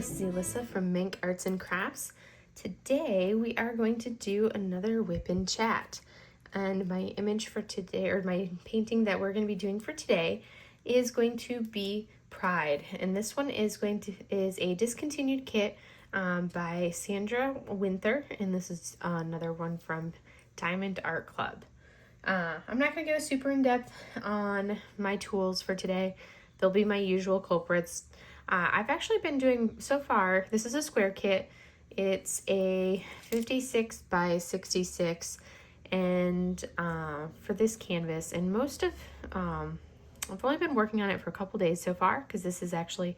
this is Alyssa from Mink Arts and Crafts. Today we are going to do another WIP Chat. And my image for today, or my painting that we're going to be doing for today, is going to be Pride. And this one is a discontinued kit by Sandra Winther, and this is another one from Diamond Art Club. I'm not going to go super in depth on my tools for today. They'll be my usual culprits. I've actually been doing, so far, this is a square kit. It's a 56 by 66, and for this canvas, and I've only been working on it for a couple days so far, because this is actually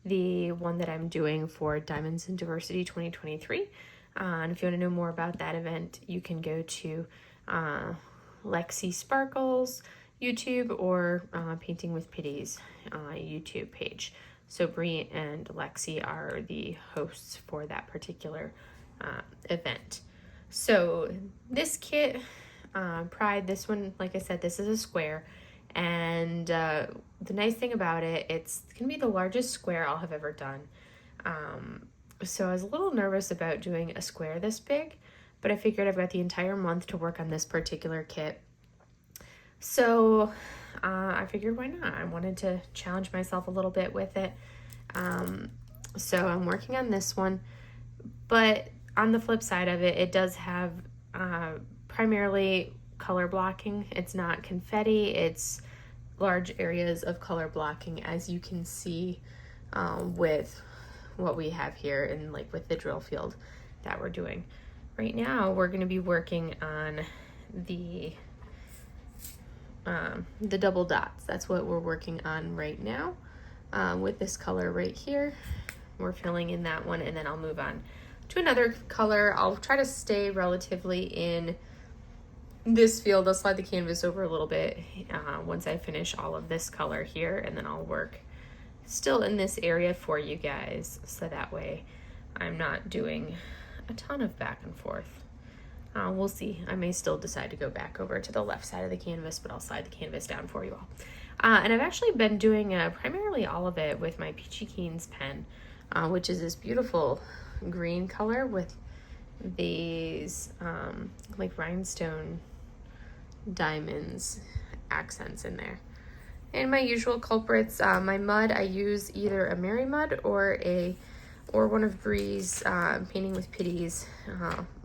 the one that I'm doing for Diamonds in Diversity 2023. And if you want to know more about that event, you can go to Lexi Sparkles YouTube or Painting with Pity's YouTube page. So Bre and Lexi are the hosts for that particular event. So this kit, Pride, this one, like I said, this is a square. And the nice thing about it, it's going to be the largest square I'll have ever done. So I was a little nervous about doing a square this big, but I figured I've got the entire month to work on this particular kit. So I figured, why not? I wanted to challenge myself a little bit with it. So I'm working on this one, but on the flip side of it, it does have primarily color blocking. It's not confetti, it's large areas of color blocking, as you can see with what we have here, and like with the drill field that we're doing. Right now, we're going to be working on the double dots. That's what we're working on right now with this color right here. We're filling in that one, and then I'll move on to another color. I'll try to stay relatively in this field. I'll slide the canvas over a little bit once I finish all of this color here, and then I'll work still in this area for you guys, so that way I'm not doing a ton of back and forth. We'll see. I may still decide to go back over to the left side of the canvas, but I'll slide the canvas down for you all. And I've actually been doing primarily all of it with my Peachy Keen's pen, which is this beautiful green color with these like rhinestone diamonds accents in there. And my usual culprits, my mud, I use either a Mary mud or one of Bre's Painting with Pity's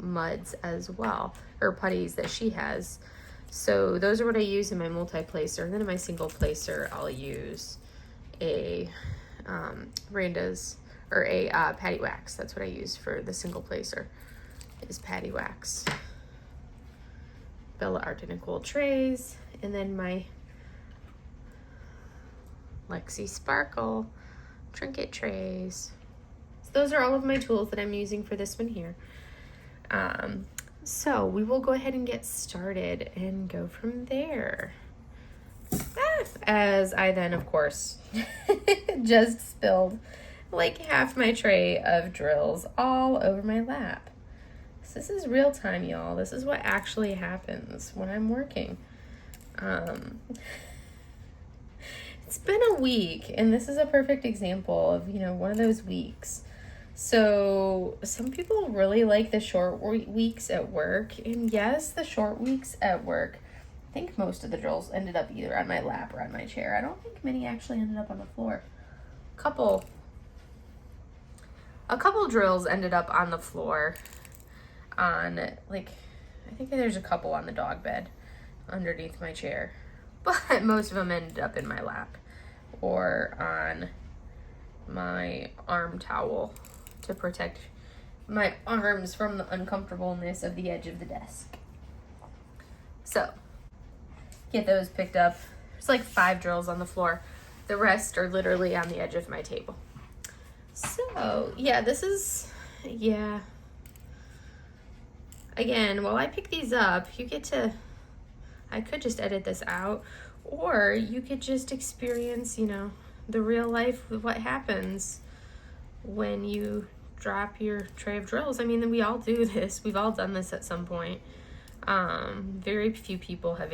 muds as well, or putties that she has. So those are what I use in my multi-placer, and then in my single placer I'll use a Randa's, or a Patty Wax. That's what I use for the single placer, is Patty Wax. Bella Art and Nicole trays, and then my Lexi Sparkle trinket trays. So those are all of my tools that I'm using for this one here. So we will go ahead and get started and go from there. As I then, of course, just spilled like half my tray of drills all over my lap. So this is real time, y'all. This is what actually happens when I'm working. It's been a week, and this is a perfect example of, one of those weeks. So some people really like the short weeks at work, and yes, the short weeks at work, I think most of the drills ended up either on my lap or on my chair. I don't think many actually ended up on the floor. A couple drills ended up on the floor on, like, I think there's a couple on the dog bed underneath my chair, but most of them ended up in my lap or on my arm towel to protect my arms from the uncomfortableness of the edge of the desk. So, get those picked up. There's like 5 drills on the floor. The rest are literally on the edge of my table. So, yeah, this is, Again, while I pick these up, I could just edit this out, or you could just experience, the real life of what happens when you drop your tray of drills. I mean, we all do this. We've all done this at some point. Very few people have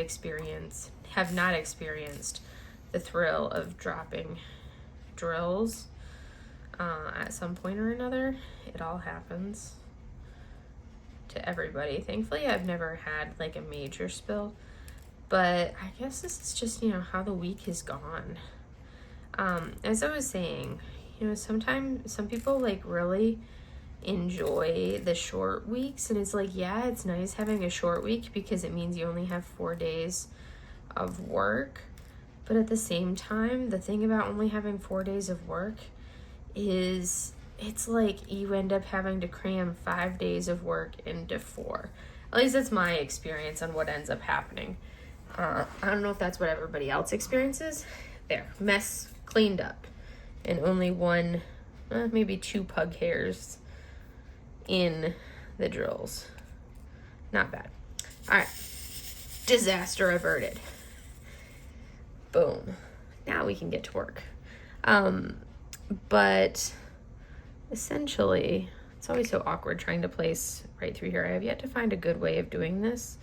not experienced the thrill of dropping drills. at some point or another. It all happens to everybody. Thankfully, I've never had like a major spill, but I guess this is just, you know, how the week has gone. As I was saying, you know, sometimes some people like really enjoy the short weeks, and it's like, yeah, it's nice having a short week because it means you only have 4 days of work. But at the same time, the thing about only having 4 days of work is it's like you end up having to cram 5 days of work into 4. At least that's my experience on what ends up happening. I don't know if that's what everybody else experiences. There, mess cleaned up, and only one, maybe 2 pug hairs in the drills. Not bad. All right, disaster averted. Boom. Now we can get to work. But essentially, it's always so awkward trying to place right through here. I have yet to find a good way of doing this,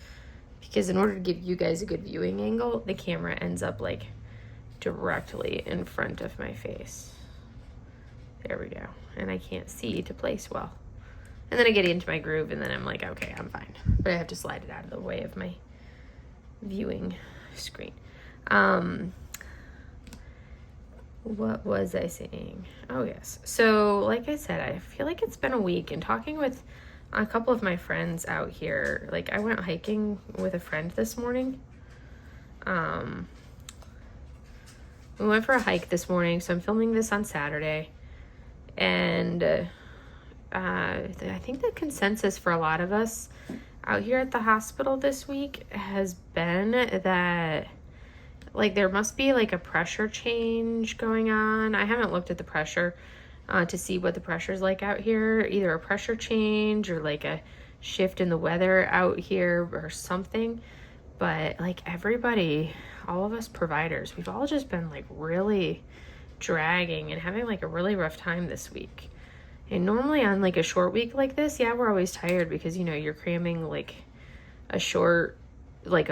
because in order to give you guys a good viewing angle, the camera ends up like directly in front of my face. There we go. And I can't see to place well. And then I get into my groove, and then I'm like, okay, I'm fine. But I have to slide it out of the way of my viewing screen. What was I saying? Oh, yes. So, like I said, I feel like it's been a week, and talking with a couple of my friends out here, like I went hiking with a friend this morning. We went for a hike this morning, so I'm filming this on Saturday, and I think the consensus for a lot of us out here at the hospital this week has been that like there must be like a pressure change going on. I haven't looked at the pressure to see what the pressure is like out here, either a pressure change or like a shift in the weather out here or something. But like everybody, all of us providers, we've all just been like really dragging and having like a really rough time this week. And normally on like a short week like this, yeah, we're always tired because, you know, you're cramming like a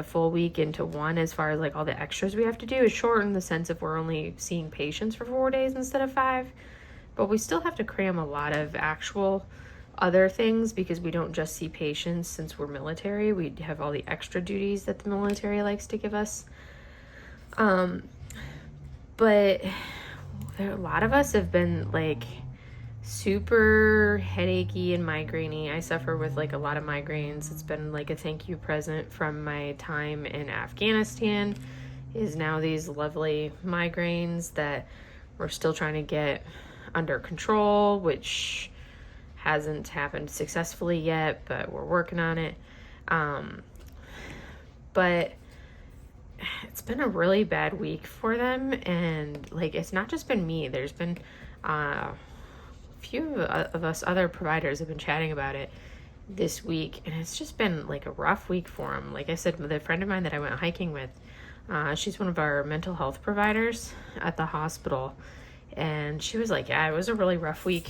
full week into one as far as like all the extras we have to do. Is short in the sense of we're only seeing patients for 4 days instead of 5, but we still have to cram a lot of actual other things because we don't just see patients. Since we're military, we have all the extra duties that the military likes to give us. But a lot of us have been like super headachy and migrainey. I suffer with like a lot of migraines. It's been like a thank you present from my time in Afghanistan, is now these lovely migraines that we're still trying to get under control, which hasn't happened successfully yet, but we're working on it. But it's been a really bad week for them, and like it's not just been me. There's been few of us other providers have been chatting about it this week, and it's just been like a rough week for them. Like I said, the friend of mine that I went hiking with, she's one of our mental health providers at the hospital, and she was like, yeah, it was a really rough week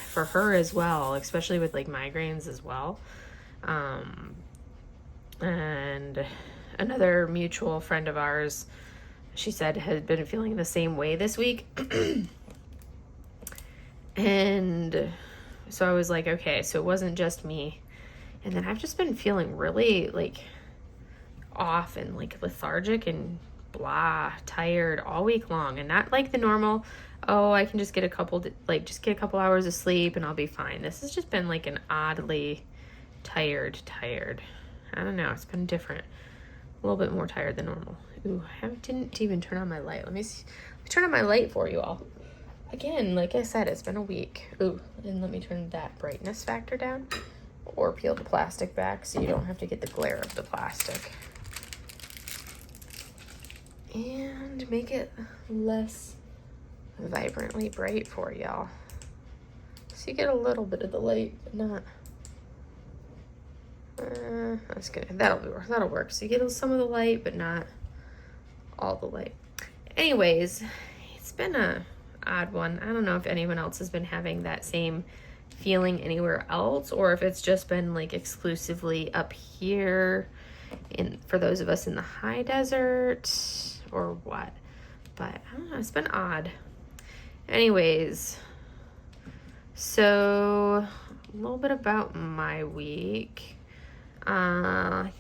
for her as well, especially with like migraines as well. And another mutual friend of ours, she said, had been feeling the same way this week. And so I was like, okay, so it wasn't just me. And then I've just been feeling really like off and like lethargic and blah, tired all week long, and not like the normal, oh, I can just get a couple hours of sleep and I'll be fine. This has just been like an oddly tired. I don't know, it's been different. A little bit more tired than normal. Ooh, I didn't even turn on my light. Let me see. Let me turn on my light for you all. Again, like I said, it's been a week. Ooh, and let me turn that brightness factor down, or peel the plastic back so you don't have to get the glare of the plastic. And make it less vibrantly bright for y'all. So you get a little bit of the light, but not... that's good. That'll work. So you get some of the light, but not all the light. Anyways, it's been a odd one. I don't know if anyone else has been having that same feeling anywhere else, or if it's just been like exclusively up here for those of us in the high desert, or what. But I don't know, it's been odd. Anyways, So a little bit about my week. I'm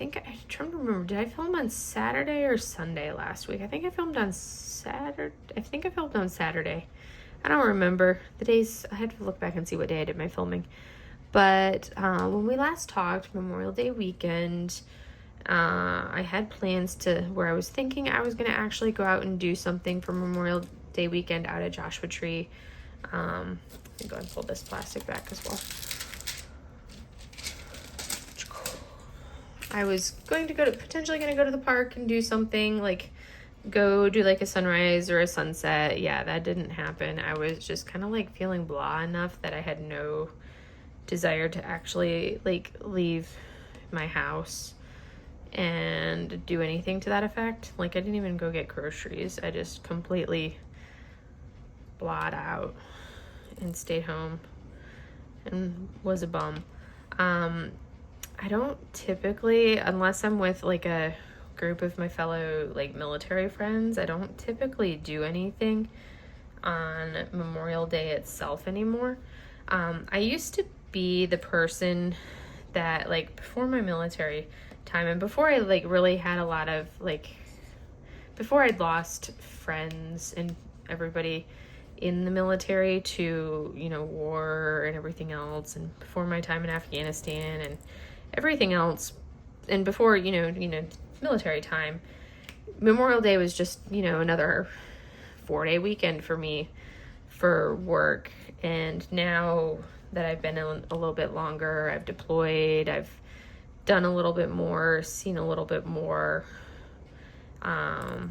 trying to remember, did I film on Saturday or Sunday last week? I think I filmed on Saturday. I don't remember the days. I had to look back and see what day I did my filming. But when we last talked, Memorial Day weekend, I had plans to where I was thinking I was going to actually go out and do something for Memorial Day weekend out at Joshua Tree. Let me go and pull this plastic back as well. I was potentially going to go to the park and do something, like go do like a sunrise or a sunset. Yeah, that didn't happen. I was just kind of like feeling blah enough that I had no desire to actually like leave my house and do anything to that effect. Like I didn't even go get groceries. I just completely blah'd out and stayed home and was a bum. I don't typically, unless I'm with like a group of my fellow like military friends, I don't typically do anything on Memorial Day itself anymore. I used to be the person that like before my military time and before I like really had a lot of like, before I'd lost friends and everybody in the military to, war and everything else, and before my time in Afghanistan and everything else, and before, military time, Memorial Day was just, another 4-day weekend for me for work. And now that I've been a little bit longer, I've deployed, I've done a little bit more, seen a little bit more, done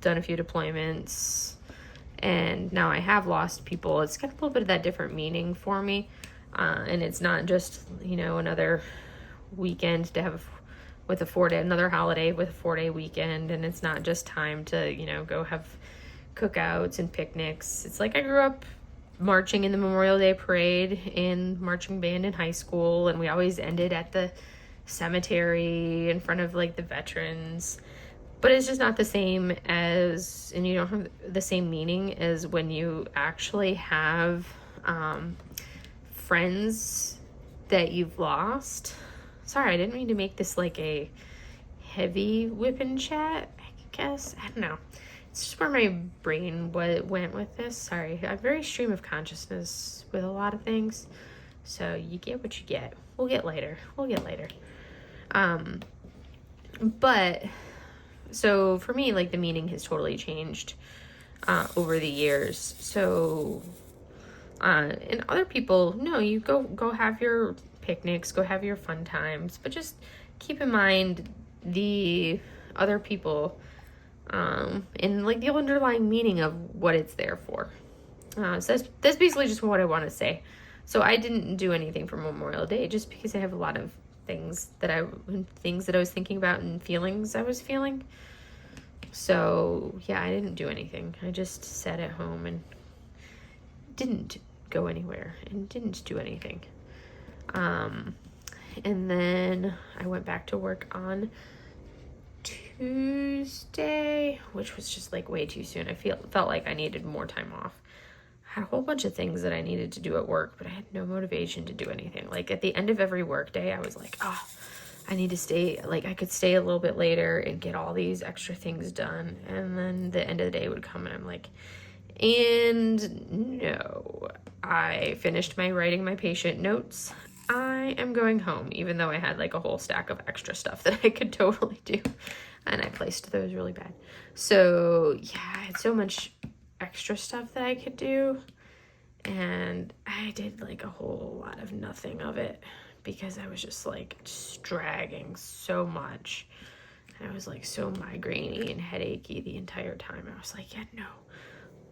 a few deployments, and now I have lost people. It's got a little bit of that different meaning for me, and it's not just, another weekend to have with a 4-day, another holiday with a 4-day weekend, and it's not just time to, go have cookouts and picnics. It's like I grew up marching in the Memorial Day parade in marching band in high school, and we always ended at the cemetery in front of like the veterans. But it's just not the same as, and you don't have the same meaning as when you actually have friends that you've lost. Sorry, I didn't mean to make this like a heavy WIP chat, I guess. I don't know. It's just where my brain went with this. Sorry, I'm very stream of consciousness with a lot of things. So you get what you get. We'll get later. But, so for me, like the meaning has totally changed over the years. So, and other people, no, you go have your picnics, go have your fun times, but just keep in mind the other people and like the underlying meaning of what it's there for. So that's basically just what I want to say. So I didn't do anything for Memorial Day just because I have a lot of things that I was thinking about and feelings I was feeling. So yeah, I didn't do anything. I just sat at home and didn't go anywhere and didn't do anything. And then I went back to work on Tuesday, which was just like way too soon. I felt like I needed more time off. I had a whole bunch of things that I needed to do at work, but I had no motivation to do anything. Like at the end of every work day, I was like, I need to stay, like I could stay a little bit later and get all these extra things done. And then the end of the day would come and I'm like, and no, I finished writing my patient notes. I am going home, even though I had like a whole stack of extra stuff that I could totally do. And I placed those really bad. So yeah, I had so much extra stuff that I could do. And I did like a whole lot of nothing of it because I was just like dragging so much. And I was like so migrainey and headachy the entire time. I was like, yeah, no.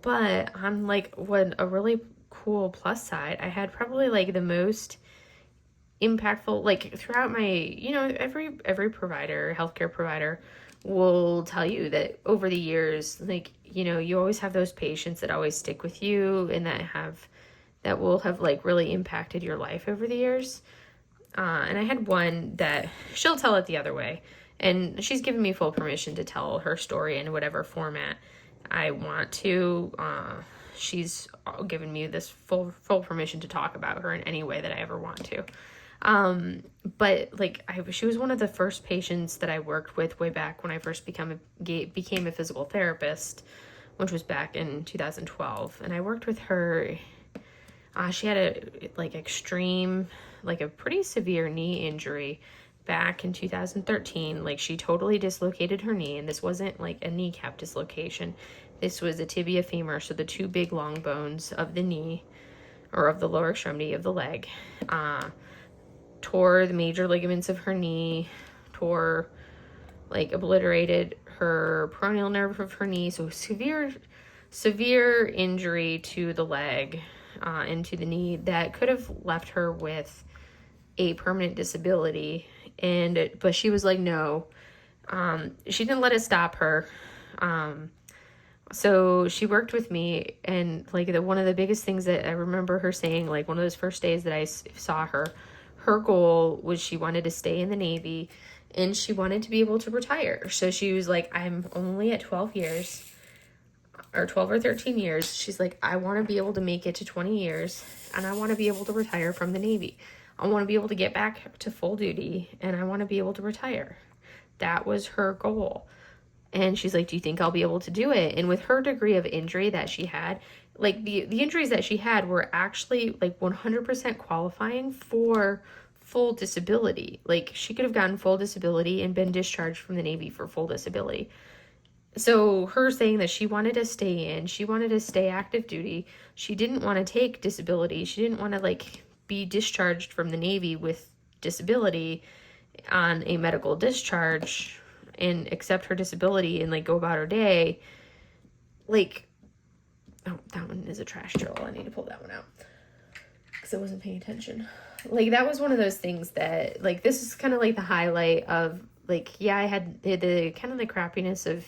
But on like a really cool plus side, I had probably like the most impactful, like throughout my, every provider, healthcare provider will tell you that over the years, like, you always have those patients that always stick with you and that will have like really impacted your life over the years. And I had one that she'll tell it the other way, and she's given me full permission to tell her story in whatever format I want to. she's given me this full permission to talk about her in any way that I ever want to. But like she was one of the first patients that I worked with way back when I first became a physical therapist, which was back in 2012. And I worked with her. She had a pretty severe knee injury back in 2013. Like, she totally dislocated her knee, and this wasn't like a kneecap dislocation. This was a tibia femur, so the two big long bones of the knee, or of the lower extremity of the leg, tore the major ligaments of her knee, obliterated her peroneal nerve of her knee. So severe injury to the leg, and to the knee that could have left her with a permanent disability. But she was like, no. She didn't let it stop her. So she worked with me, and like one of the biggest things that I remember her saying, like one of those first days that I saw her goal was she wanted to stay in the Navy, and she wanted to be able to retire. So she was like, I'm only at 12 years, or 12 or 13 years. She's like, I want to be able to make it to 20 years, and I want to be able to retire from the Navy. I want to be able to get back to full duty, and I want to be able to retire. That was her goal. And she's like, do you think I'll be able to do it? And with her degree of injury that she had, like the injuries that she had were actually like 100% qualifying for full disability. Like, she could have gotten full disability and been discharged from the Navy for full disability. So her saying that she wanted to stay in, she wanted to stay active duty, she didn't want to take disability, she didn't want to like be discharged from the Navy with disability on a medical discharge and accept her disability and like go about her day. Like, oh, that one is a trash journal. I need to pull that one out because I wasn't paying attention. Like, that was one of those things that, like, this is kind of like the highlight of, like, yeah, I had the kind of the crappiness of,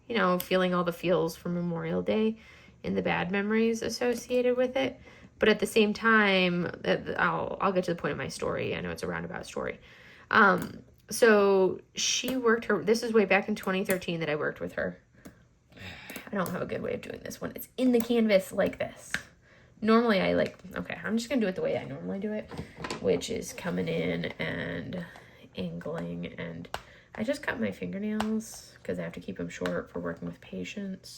you know, feeling all the feels from Memorial Day and the bad memories associated with it. But at the same time, I'll get to the point of my story. I know it's a roundabout story. So she worked her, this is way back in 2013 that I worked with her. I don't have a good way of doing this one. It's in the canvas like this. Normally I'm just going to do it the way I normally do it, which is coming in and angling. And I just cut my fingernails because I have to keep them short for working with patients.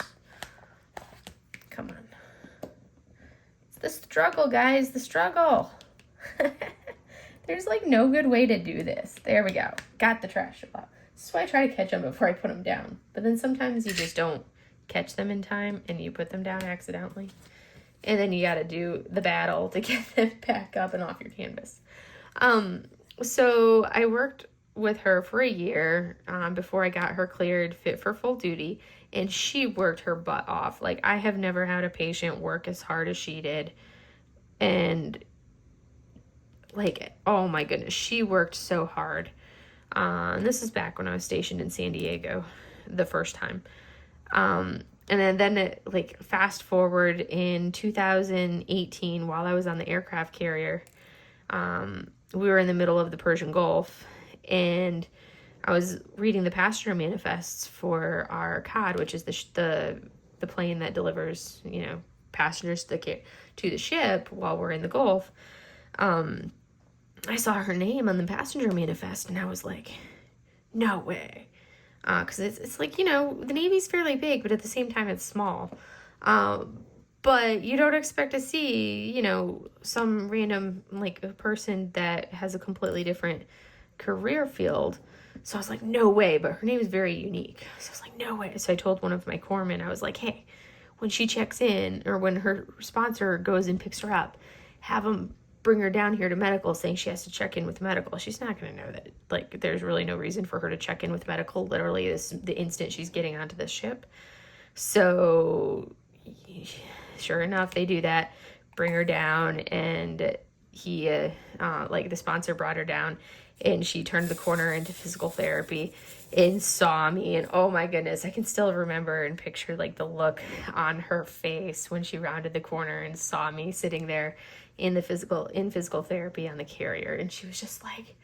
Come on. It's the struggle, guys, the struggle. There's like no good way to do this. There we go. Got the trash out. This is why I try to catch them before I put them down. But then sometimes you just don't catch them in time and you put them down accidentally. And then you got to do the battle to get them back up and off your canvas. So I worked with her for a year before I got her cleared fit for full duty. And she worked her butt off. Like, I have never had a patient work as hard as she did. And like, oh my goodness, she worked so hard. And this is back when I was stationed in San Diego the first time. And then it, like, fast forward in 2018, while I was on the aircraft carrier, we were in the middle of the Persian Gulf, and I was reading the passenger manifests for our COD, which is the plane that delivers, you know, passengers to the ship while we're in the Gulf. I saw her name on the passenger manifest, and I was like, no way. Because it's like, you know, the Navy's fairly big, but at the same time it's small. But you don't expect to see, you know, some random, like, a person that has a completely different career field. So I was like, no way. But her name is very unique. So I was like, no way. So I told one of my corpsmen, I was like, hey, when she checks in, or when her sponsor goes and picks her up, have them bring her down here to medical, saying she has to check in with medical. She's not going to know that, like, there's really no reason for her to check in with medical literally the instant she's getting onto the ship. So sure enough, they do that, bring her down, and he like, the sponsor brought her down, and she turned the corner into physical therapy and saw me, and oh my goodness, I can still remember and picture, like, the look on her face when she rounded the corner and saw me sitting there in physical therapy on the carrier. And she was just like,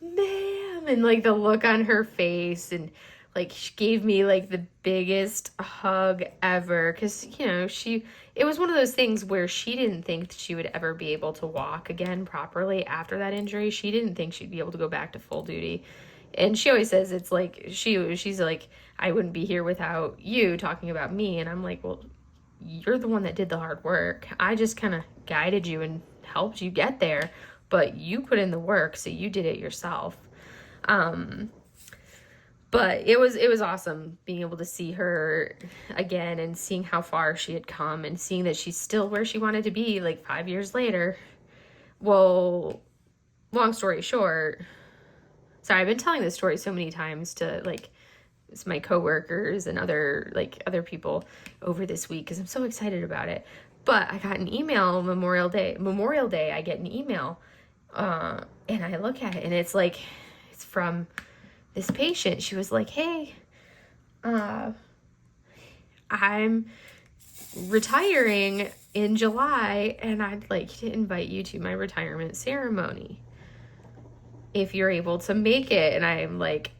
ma'am, and like the look on her face, and Like, she gave me like the biggest hug ever, because, you know, it was one of those things where she didn't think that she would ever be able to walk again properly after that injury. She didn't think she'd be able to go back to full duty. And she always says it's like, she's like, I wouldn't be here without you, talking about me. And I'm like, well, you're the one that did the hard work. I just kind of guided you and helped you get there, but you put in the work, so you did it yourself. But it was awesome being able to see her again and seeing how far she had come and seeing that she's still where she wanted to be like 5 years later. Well, long story short, sorry, I've been telling this story so many times to like my coworkers and other people over this week because I'm so excited about it. But I got an email Memorial Day. I get an email, and I look at it, and it's from this patient. She was like, hey, I'm retiring in July, and I'd like to invite you to my retirement ceremony if you're able to make it. And I'm like,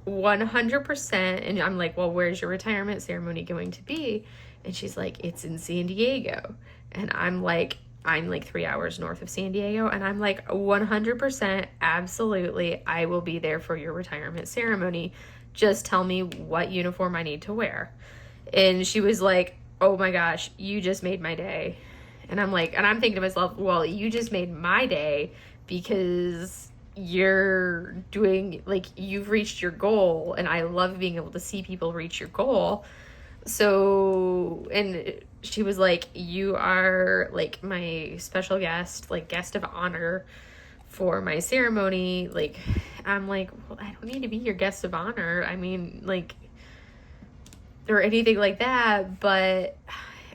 100%. And I'm like, well, where's your retirement ceremony going to be? And she's like, it's in San Diego. And I'm like 3 hours north of San Diego. And I'm like, 100%, absolutely, I will be there for your retirement ceremony. Just tell me what uniform I need to wear. And she was like, oh my gosh, you just made my day. And I'm like, and I'm thinking to myself, well, you just made my day because you're doing, like, you've reached your goal. And I love being able to see people reach your goal. So, and she was like, you are like my special guest, like guest of honor for my ceremony. Like, I'm like, well, I don't need to be your guest of honor. I mean, like, or anything like that. But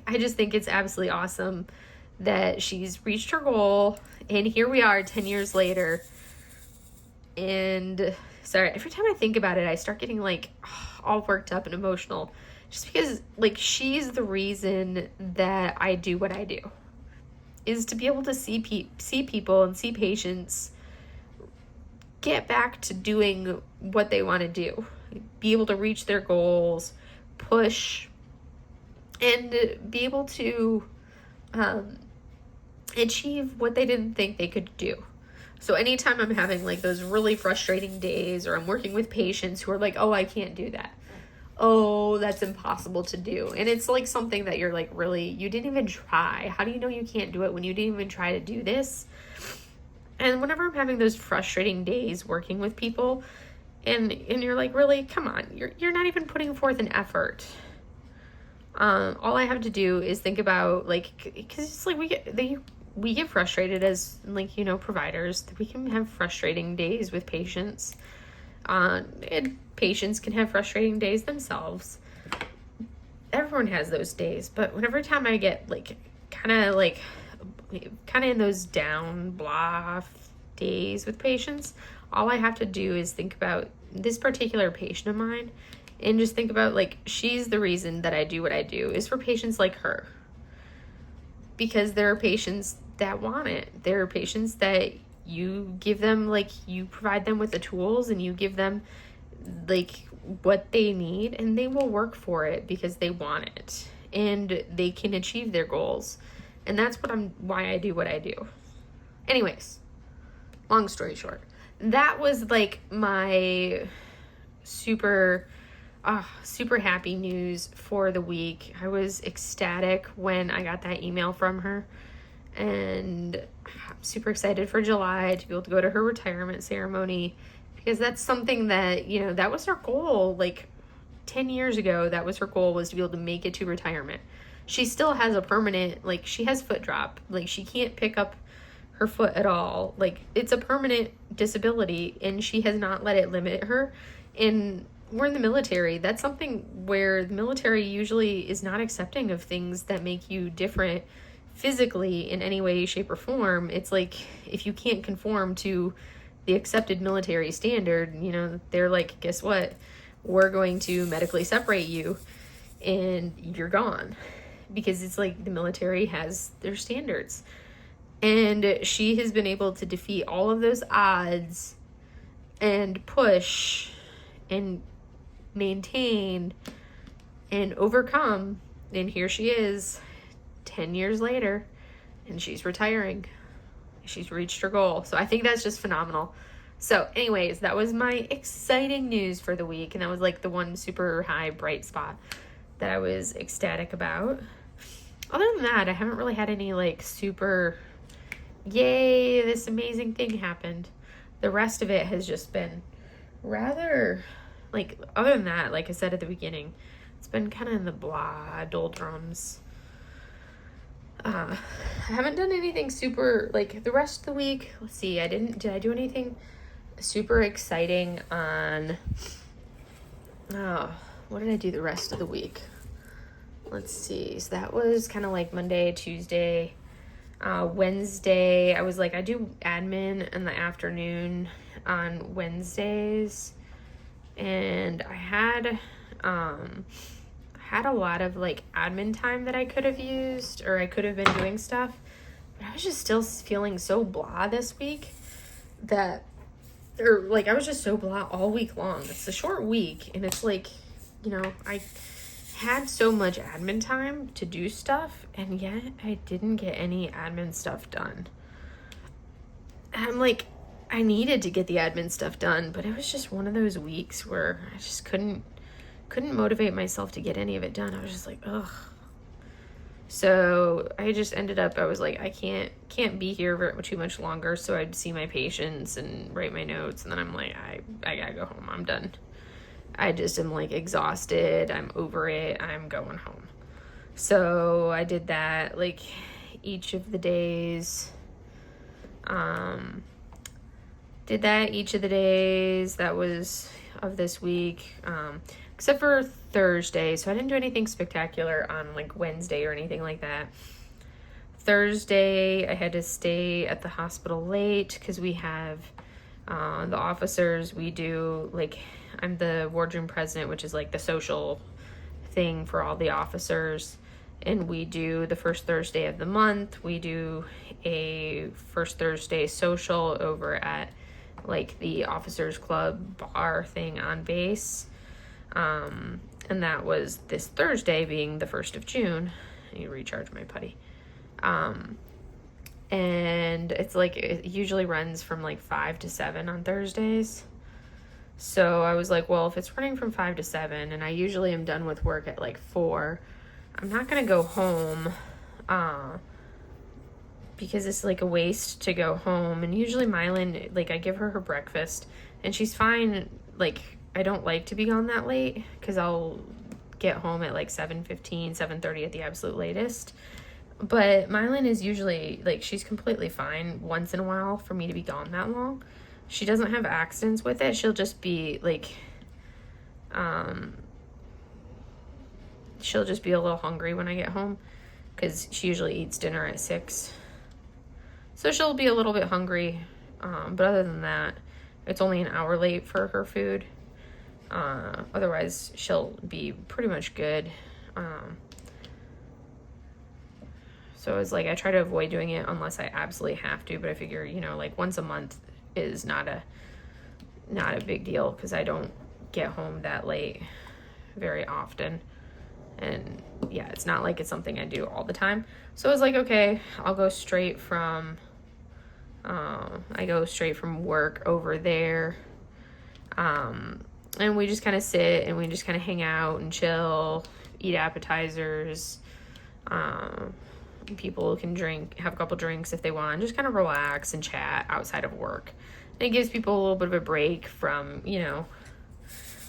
I just think it's absolutely awesome that she's reached her goal. And here we are 10 years later. And sorry, every time I think about it, I start getting like all worked up and emotional. Just because, like, she's the reason that I do what I do, is to be able to see people and see patients get back to doing what they want to do, be able to reach their goals, push, and be able to achieve what they didn't think they could do. So anytime I'm having, like, those really frustrating days, or I'm working with patients who are like, oh, I can't do that. Oh, that's impossible to do. And it's like something that you're like, really, you didn't even try. How do you know you can't do it when you didn't even try to do this? And whenever I'm having those frustrating days working with people, and you're like, really, come on, you're not even putting forth an effort. All I have to do is think about, like, because it's like we get frustrated as, like, you know, providers. We can have frustrating days with patients. And patients can have frustrating days themselves. Everyone has those days, but whenever time I get kind of in those down blah days with patients, all I have to do is think about this particular patient of mine and just think about, like, she's the reason that I do what I do, is for patients like her. Because there are patients that want it. There are patients that you give them, like, you provide them with the tools and you give them, like, what they need, and they will work for it because they want it and they can achieve their goals. And that's why I do what I do. Anyways, long story short, that was like my super happy news for the week. I was ecstatic when I got that email from her, and I'm super excited for July to be able to go to her retirement ceremony, because that's something that, you know, that was her goal. Like 10 years ago, that was her goal, was to be able to make it to retirement. She still has a permanent, like, she has foot drop. Like, she can't pick up her foot at all. Like, it's a permanent disability, and she has not let it limit her. And we're in the military. That's something where the military usually is not accepting of things that make you different physically in any way, shape, or form. It's like, if you can't conform to the accepted military standard, you know, they're like, guess what? We're going to medically separate you and you're gone. Because it's like the military has their standards. And she has been able to defeat all of those odds and push and maintained and overcome. And here she is 10 years later, and she's retiring. She's reached her goal. So I think that's just phenomenal. So anyways, that was my exciting news for the week. And that was like the one super high bright spot that I was ecstatic about. Other than that, I haven't really had any like super, yay, this amazing thing happened. The rest of it has just been rather, like, other than that, like I said at the beginning, it's been kind of in the blah, doldrums. I haven't done anything super, like, the rest of the week. Let's see, did I do anything super exciting on, what did I do the rest of the week? Let's see, so that was kind of like Monday, Tuesday, Wednesday. I was like, I do admin in the afternoon on Wednesdays, and I had a lot of like admin time that I could have used, or I could have been doing stuff, but I was just still feeling so blah this week I was just so blah all week long. It's a short week, and it's like, I had so much admin time to do stuff, and yet I didn't get any admin stuff done. And I'm like, I needed to get the admin stuff done, but it was just one of those weeks where I just couldn't motivate myself to get any of it done. I was just like, ugh. So I just ended up, I was like, I can't be here for too much longer. So I'd see my patients and write my notes, and then I'm like, I gotta go home. I'm done. I just am like exhausted. I'm over it. I'm going home. So I did that like each of the days. That was of this week. Except for Thursday. So I didn't do anything spectacular on like Wednesday or anything like that. Thursday, I had to stay at the hospital late because we have the officers. We do like, I'm the wardroom president, which is like the social thing for all the officers. And we do the first Thursday of the month. We do a first Thursday social over at like the officers club bar thing on base. And that was this Thursday being the 1st of June. I need to recharge my putty. And it's like, it usually runs from like 5 to 7 on Thursdays. So I was like, well, if it's running from 5 to 7 and I usually am done with work at like 4, I'm not going to go home, because it's like a waste to go home. And usually Mylan, like I give her breakfast and she's fine. Like, I don't like to be gone that late because I'll get home at like 7:15, 7:30 at the absolute latest. But Mylan is usually like, she's completely fine once in a while for me to be gone that long. She doesn't have accidents with it. She'll just be like, she'll just be a little hungry when I get home because she usually eats dinner at 6. So she'll be a little bit hungry. But other than that, it's only an hour late for her food. Otherwise she'll be pretty much good. So it's like, I try to avoid doing it unless I absolutely have to, but I figure, like once a month is not a big deal because I don't get home that late very often. And yeah, it's not like it's something I do all the time. So I was like, okay, I'll go straight from, work over there. And we just kind of sit and we just kind of hang out and chill, eat appetizers. People can have a couple drinks if they want, just kind of relax and chat outside of work. And it gives people a little bit of a break from,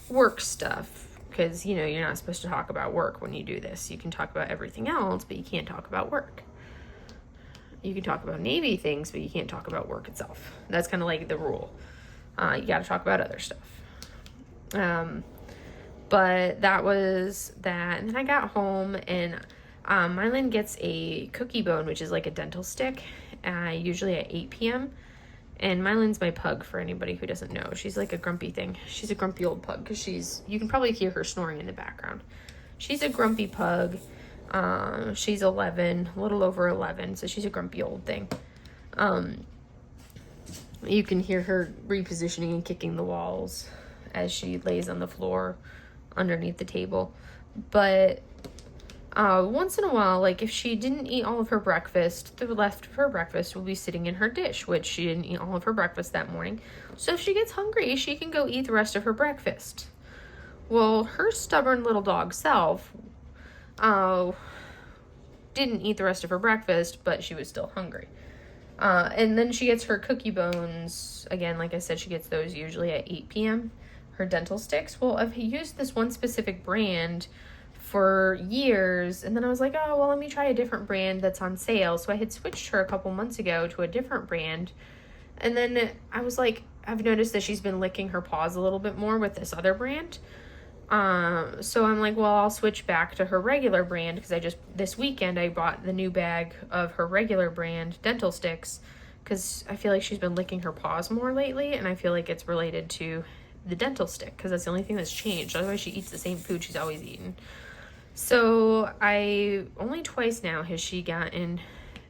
work stuff. Because, you're not supposed to talk about work when you do this. You can talk about everything else, but you can't talk about work. You can talk about Navy things, but you can't talk about work itself. That's kind of like the rule. You got to talk about other stuff. But that was that. And then I got home and Mylan gets a cookie bone, which is like a dental stick, usually at 8 p.m. And Mylan's my pug, for anybody who doesn't know. She's like a grumpy thing. She's a grumpy old pug because you can probably hear her snoring in the background. She's a grumpy pug. She's 11, a little over 11, so she's a grumpy old thing. You can hear her repositioning and kicking the walls as she lays on the floor underneath the table. But once in a while, like if she didn't eat all of her breakfast, the left of her breakfast will be sitting in her dish, which she didn't eat all of her breakfast that morning. So if she gets hungry, she can go eat the rest of her breakfast. Well, her stubborn little dog self didn't eat the rest of her breakfast, but she was still hungry. And then she gets her cookie bones. Again, like I said, she gets those usually at 8 p.m., her dental sticks. Well, I've used this one specific brand for years, and then I was like, oh, well, let me try a different brand that's on sale. So I had switched her a couple months ago to a different brand, and then I was like, I've noticed that she's been licking her paws a little bit more with this other brand. So I'm like, well, I'll switch back to her regular brand, because this weekend I bought the new bag of her regular brand dental sticks, because I feel like she's been licking her paws more lately, and I feel like it's related to the dental stick, because that's the only thing that's changed. Otherwise she eats the same food she's always eaten. So only twice now has she gotten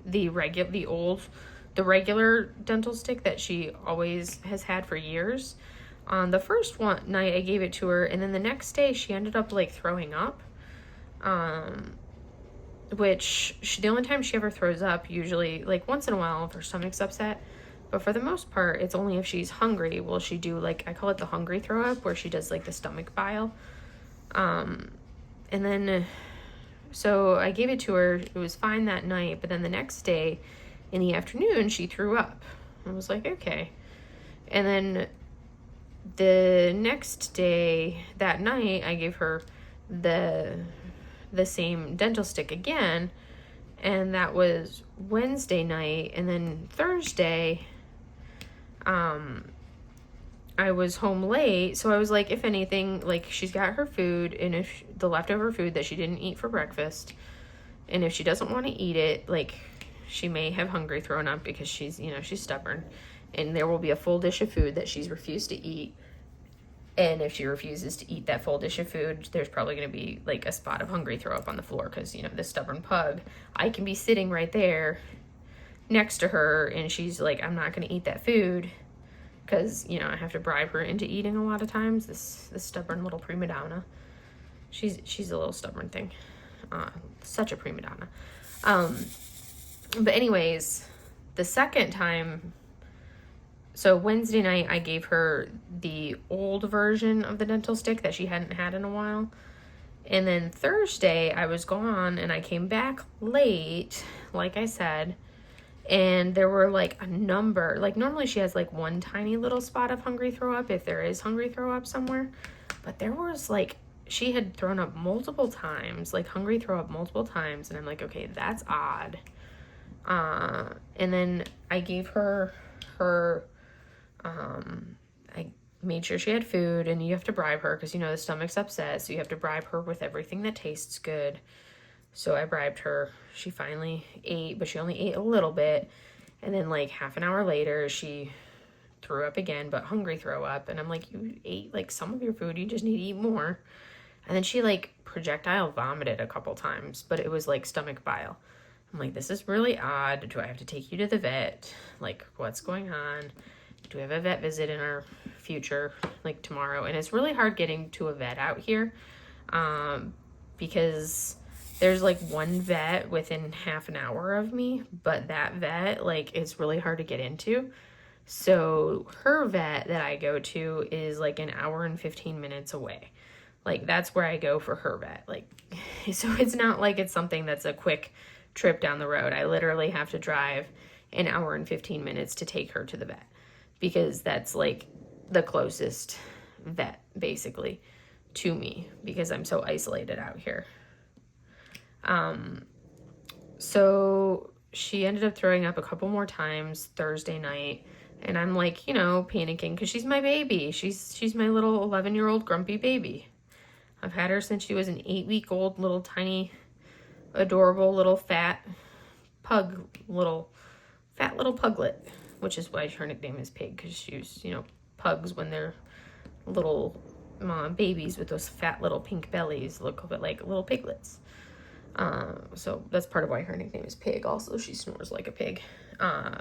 the regular dental stick that she always has had for years. On the first night I gave it to her, and then the next day she ended up like throwing up, which the only time she ever throws up, usually like once in a while if her stomach's upset, but for the most part it's only if she's hungry will she do, like, I call it the hungry throw up, where she does like the stomach bile. And then so I gave it to her, it was fine that night, but then the next day in the afternoon she threw up. I was like, okay. And then the next day, that night, I gave her the same dental stick again, and that was Wednesday night. And then Thursday, I was home late, so I was like, if anything, like, she's got her food, and if the leftover food that she didn't eat for breakfast, and if she doesn't want to eat it, like, she may have hungry thrown up because she's stubborn, and there will be a full dish of food that she's refused to eat. And if she refuses to eat that full dish of food, there's probably going to be like a spot of hungry throw up on the floor, because this stubborn pug, I can be sitting right there next to her and she's like, I'm not going to eat that food, because I have to bribe her into eating a lot of times. This stubborn little prima donna, she's a little stubborn thing, such a prima donna. But anyways, the second time, so Wednesday night I gave her the old version of the dental stick that she hadn't had in a while. And then Thursday I was gone and I came back late, like I said, and there were like a number, like normally she has like one tiny little spot of hungry throw up if there is hungry throw up somewhere, but there was like, she had thrown up multiple times, like hungry throw up multiple times, and I'm like, okay, that's odd. And then I gave her I made sure she had food, and you have to bribe her because the stomach's upset, so you have to bribe her with everything that tastes good. So I bribed her. She finally ate, but she only ate a little bit, and then like half an hour later she threw up again, but hungry throw up, and I'm like, you ate like some of your food, you just need to eat more. And then she like projectile vomited a couple times, but it was like stomach bile. I'm like, this is really odd. Do I have to take you to the vet? Like, what's going on? Do we have a vet visit in our future, like tomorrow? And it's really hard getting to a vet out here, because there's like one vet within half an hour of me, but that vet, like, it's really hard to get into. So her vet that I go to is like an hour and 15 minutes away. Like, that's where I go for her vet. Like, so it's not like it's something that's a quick trip down the road. I literally have to drive an hour and 15 minutes to take her to the vet, because that's like the closest vet basically to me, because I'm so isolated out here. So she ended up throwing up a couple more times Thursday night, and I'm like, panicking, because she's my baby. She's my little 11-year-old grumpy baby. I've had her since she was an 8-week-old little tiny, adorable little fat little puglet, which is why her nickname is Pig, because she's, pugs, when they're little babies with those fat little pink bellies, look a bit like little piglets. So that's part of why her nickname is Pig. Also, she snores like a pig,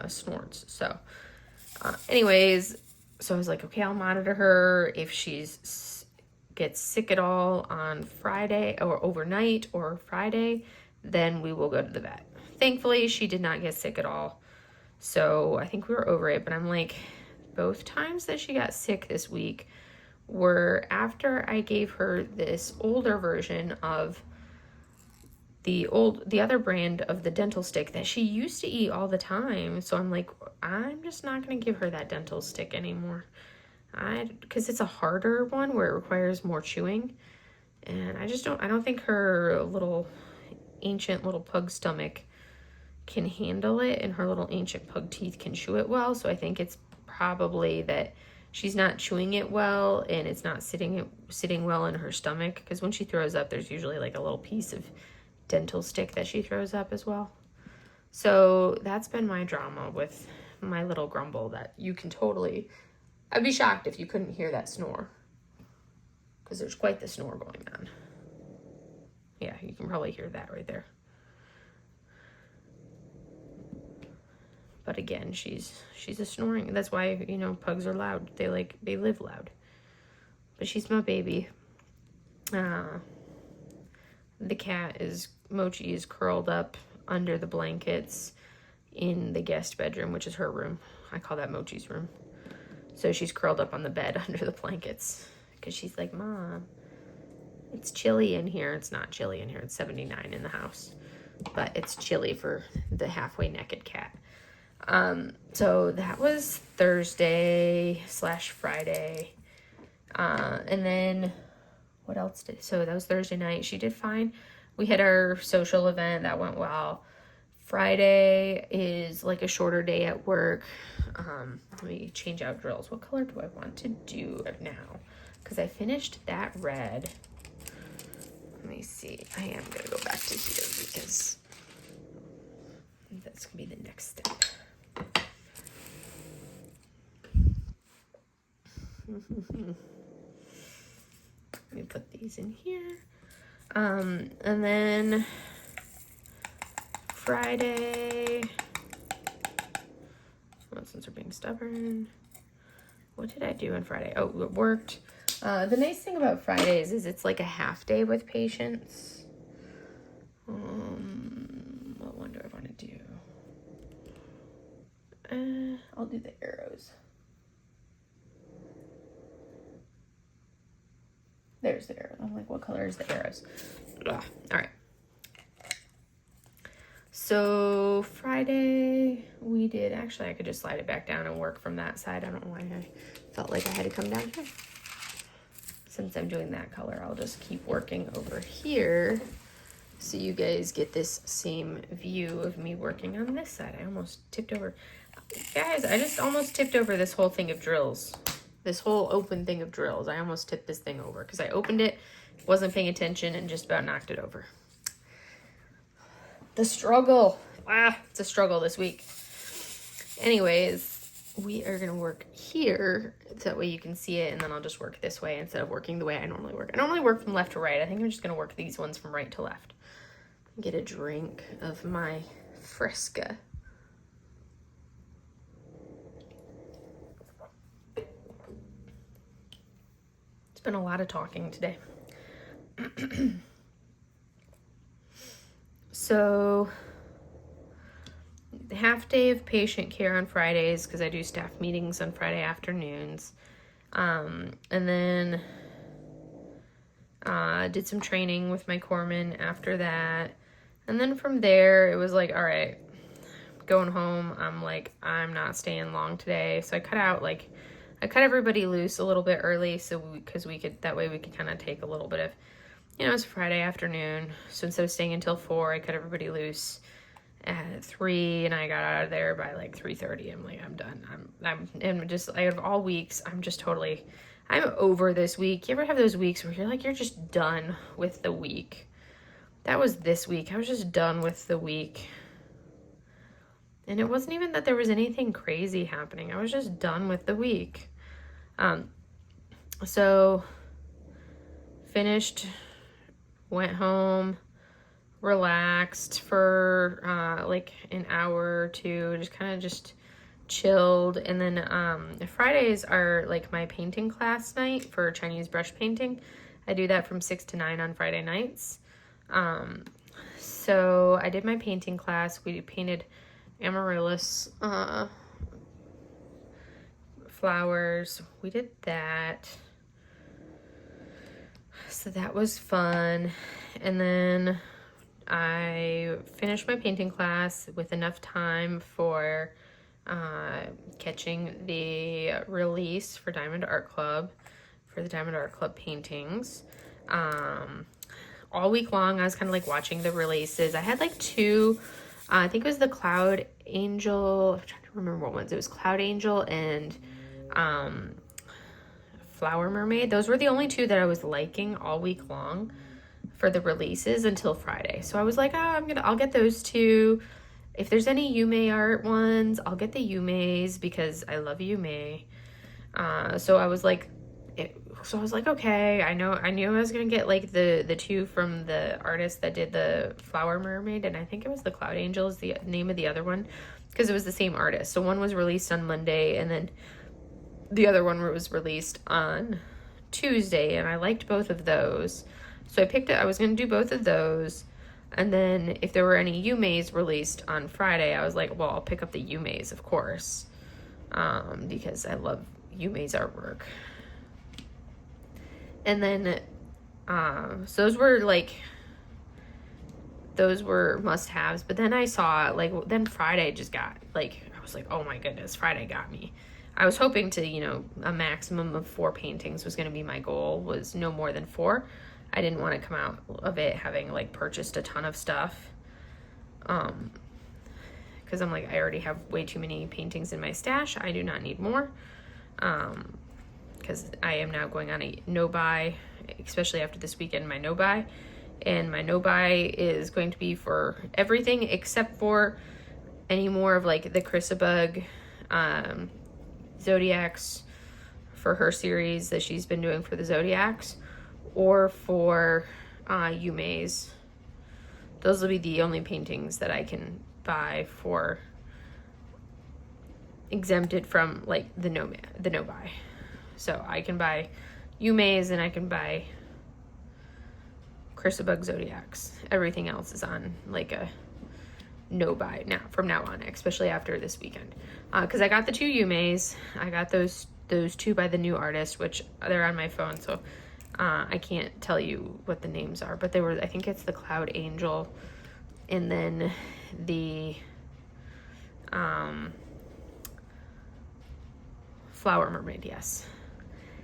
snorts. So anyways, so I was like, okay, I'll monitor her. If she's gets sick at all on Friday or overnight or Friday, then we will go to the vet. Thankfully, she did not get sick at all. So I think we were over it, but I'm like, both times that she got sick this week were after I gave her this older version of the other brand of the dental stick that she used to eat all the time. So I'm like, I'm just not going to give her that dental stick anymore. Because it's a harder one where it requires more chewing. And I don't think her little ancient little pug stomach can handle it, and her little ancient pug teeth can chew it well. So I think it's probably that she's not chewing it well and it's not sitting well in her stomach, because when she throws up, there's usually like a little piece of dental stick that she throws up as well. So that's been my drama with my little grumble that you can totally, I'd be shocked if you couldn't hear that snore, because there's quite the snore going on. Yeah, you can probably hear that right there. But again, she's a snoring. That's why, you know, pugs are loud. They live loud. But she's my baby. The cat Mochi is curled up under the blankets in the guest bedroom, which is her room. I call that Mochi's room. So she's curled up on the bed under the blankets because she's like, Mom, it's chilly in here. It's not chilly in here. It's 79 in the house, but it's chilly for the halfway naked cat. So that was Thursday/Friday. And then what else so that was Thursday night. She did fine. We had our social event that went well. Friday is like a shorter day at work. Let me change out drills. What color do I want to do now? Because I finished that red. Let me see. I am going to go back to here because that's going to be the next step. Let me put these in here. And then Friday, well, since we're being stubborn, what did I do on Friday? Oh, it worked. The nice thing about Fridays is it's like a half day with patients. What one do I want to do? I'll do the arrows. There's the arrow. I'm like, what color is the arrows? Ugh. All right. So Friday we did, actually I could just slide it back down and work from that side. I don't know why I felt like I had to come down here. Since I'm doing that color, I'll just keep working over here so you guys get this same view of me working on this side. I almost tipped over. Guys, I just almost tipped over this whole thing of drills. This whole open thing of drills. I almost tipped this thing over because I opened it, wasn't paying attention, and just about knocked it over. The struggle. It's a struggle this week. Anyways, we are going to work here so that way you can see it, and then I'll just work this way instead of working the way I normally work. I normally work from left to right. I think I'm just going to work these ones from right to left. Get a drink of my Fresca. It's been a lot of talking today. So, the half day of patient care on Fridays, because I do staff meetings on Friday afternoons. And then did some training with my corpsman after that. And then from there, it was like, all right, going home. I'm like, I'm not staying long today. So I cut everybody loose a little bit early, because we could kind of take a little bit of, it's Friday afternoon. So instead of staying until 4, I cut everybody loose at 3, and I got out of there by like 3:30. I'm like, I'm done. I'm just, I have all weeks. I'm over this week. You ever have those weeks where you're just done with the week? That was this week. I was just done with the week. And it wasn't even that there was anything crazy happening. I was just done with the week. So finished, went home, relaxed for like an hour or two, just chilled. And then Fridays are like my painting class night for Chinese brush painting. I do that from 6 to 9 on Friday nights. So I did my painting class. We painted amaryllis flowers. We did that. So that was fun. And then I finished my painting class with enough time for catching the release for Diamond Art Club, for the Diamond Art Club paintings. All week long, I was kind of like watching the releases. I had like two, I think it was the Cloud Angel, I'm trying to remember what ones. It was Cloud Angel and Flower Mermaid. Those were the only two that I was liking all week long for the releases until Friday. So I was like, oh, I'll get those two. If there's any Yume art ones, I'll get the Yume's because I love Yume. So I was like, okay, I knew I was gonna get like the two from the artist that did the Flower Mermaid, and I think it was the Cloud Angel is the name of the other one, because it was the same artist. So one was released on Monday, and then the other one was released on Tuesday, and I liked both of those. So I picked it. I was gonna do both of those, and then if there were any Yume's released on Friday, I was like, well, I'll pick up the Yume's, of course, because I love Yume's artwork. And then, so those were must-haves. But then I saw, like, then Friday just got, like, I was like, oh my goodness, Friday got me. I was hoping to, a maximum of 4 paintings was going to be my goal, was no more than 4. I didn't want to come out of it having, like, purchased a ton of stuff. Because I'm like, I already have way too many paintings in my stash. I do not need more. Because I am now going on a no-buy, especially after this weekend, my no-buy. And my no-buy is going to be for everything except for any more of, like, the Chrysabug Zodiacs for her series that she's been doing for the Zodiacs, or for Yume's. Those will be the only paintings that I can buy for exempted from, like, the no-buy. So I can buy Yume's and I can buy Chrysabug Zodiacs. Everything else is on like a no buy now from now on, especially after this weekend. Because I got the 2 Yume's. I got those 2 by the new artist, which they're on my phone, so I can't tell you what the names are. But they were, I think it's the Cloud Angel, and then the Flower Mermaid, yes.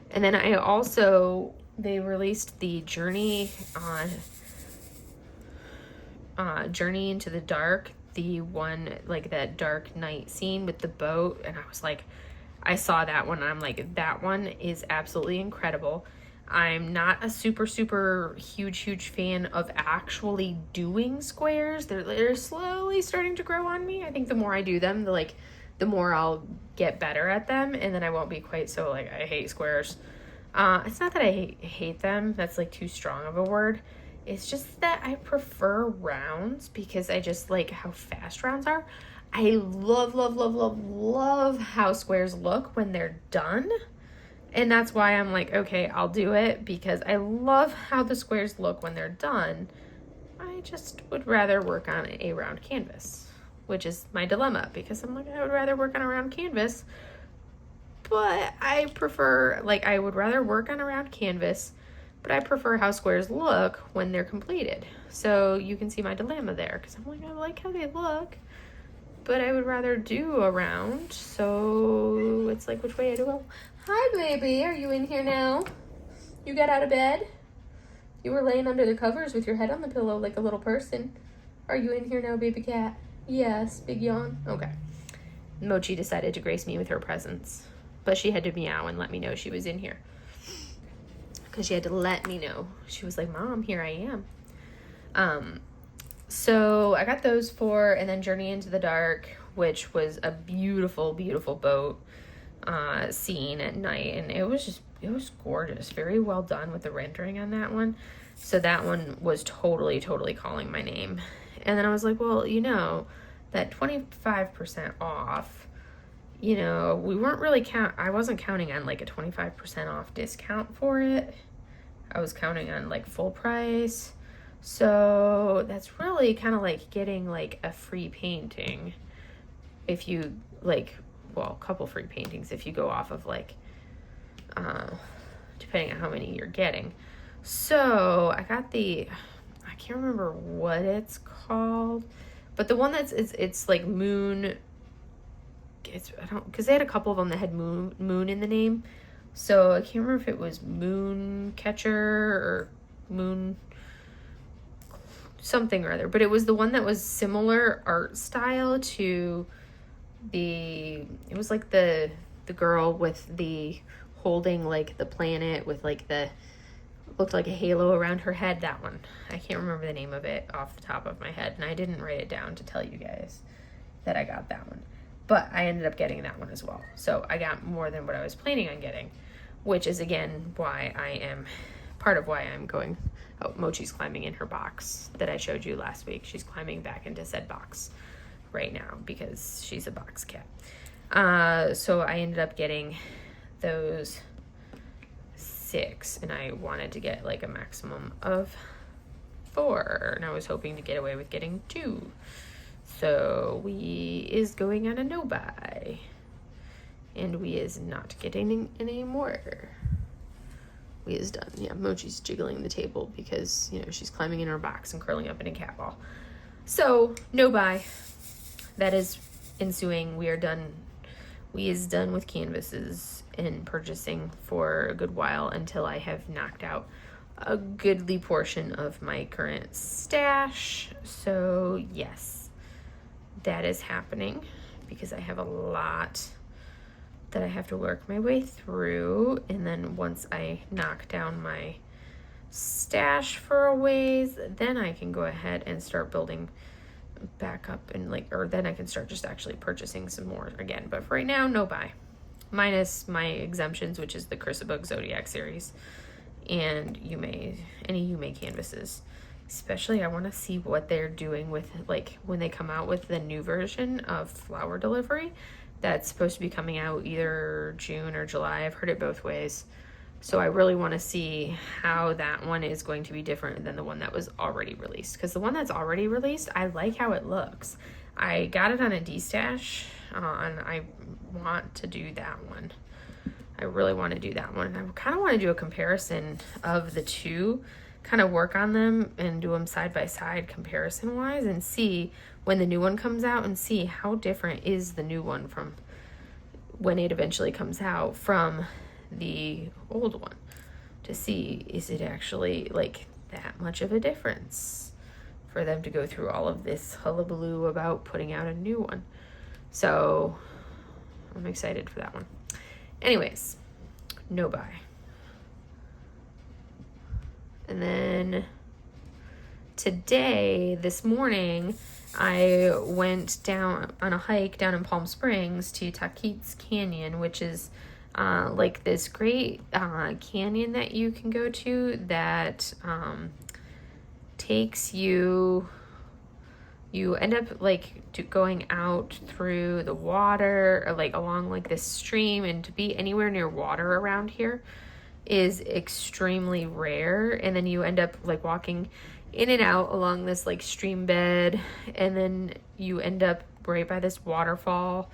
And then I also, they released the Journey into the Dark, the one, like that dark night scene with the boat. And I was like, I saw that one and I'm like, that one is absolutely incredible. I'm not a super huge fan of actually doing squares. They're slowly starting to grow on me. I think the more I do them, the more I'll get better at them, and then I won't be quite so like, I hate squares. It's not that I hate them. That's like too strong of a word. It's just that I prefer rounds because I just like how fast rounds are. I love how squares look when they're done. And that's why I'm like, okay, I'll do it because I love how the squares look when they're done. I just would rather work on a round canvas, which is my dilemma, because I'm like, I would rather work on a round canvas, but I prefer, like, I would rather work on a round canvas, but I prefer how squares look when they're completed. So you can see my dilemma there, because I'm like, I like how they look, but I would rather do a round. So it's like, which way I do go? Hi, baby. Are you in here now? You got out of bed? You were laying under the covers with your head on the pillow like a little person. Are you in here now, baby cat? Yes. Big yawn. Okay. Mochi decided to grace me with her presence, but she had to meow and let me know she was in here, because she had to let me know. She was like, Mom, here I am. So I got those 4, and then Journey into the Dark, which was a beautiful boat scene at night, and it was gorgeous. Very well done with the rendering on that one. So that one was totally calling my name. And then I was like, well, that 25% off you know, we weren't really I wasn't counting on like a 25% off discount for it. I was counting on like full price. So that's really kind of like getting like a free painting if you like, well, a couple free paintings if you go off of like, depending on how many you're getting. So I got I can't remember what it's called, but the one it's like moon. Because they had a couple of them that had moon in the name. So I can't remember if it was Moon Catcher or Moon something or other, but it was the one that was similar art style to it was like the girl with the holding like the planet with like looked like a halo around her head. That one. I can't remember the name of it off the top of my head, and I didn't write it down to tell you guys that I got that one. But I ended up getting that one as well. So I got more than what I was planning on getting, which is, again, part of why I'm going. Oh, Mochi's climbing in her box that I showed you last week. She's climbing back into said box right now because she's a box cat. So I ended up getting those 6, and I wanted to get like a maximum of 4, and I was hoping to get away with getting 2. So we is going on a no buy, and we is not getting any more. We is done. Yeah, Mochi's jiggling the table because, you know, she's climbing in her box and curling up in a cat ball. So no buy. That is ensuing. We are done. We is done with canvases and purchasing for a good while until I have knocked out a goodly portion of my current stash. So yes. That is happening because I have a lot that I have to work my way through, and then once I knock down my stash for a ways, then I can go ahead and start building back up and then I can start just actually purchasing some more again. But for right now, no buy, minus my exemptions, which is the Crisabug Zodiac series and any Yume canvases. Especially, I want to see what they're doing with, like, when they come out with the new version of Flower Delivery. That's supposed to be coming out either June or July. I've heard it both ways. So I really want to see how that one is going to be different than the one that was already released. Because the one that's already released, I like how it looks. I got it on a D-stash, and I want to do that one. I really want to do that one. I kind of want to do a comparison of the two, kind of work on them and do them side by side comparison wise and see when the new one comes out and see how different is the new one from when it eventually comes out from the old one, to see is it actually like that much of a difference for them to go through all of this hullabaloo about putting out a new one. So I'm excited for that one. Anyways, no buy. And then this morning, I went down on a hike down in Palm Springs to Taquit's Canyon, which is like this great canyon that you can go to that takes you end up like going out through the water or like along like this stream, and to be anywhere near water around here is extremely rare. And then you end up like walking in and out along this like stream bed, and then you end up right by this waterfall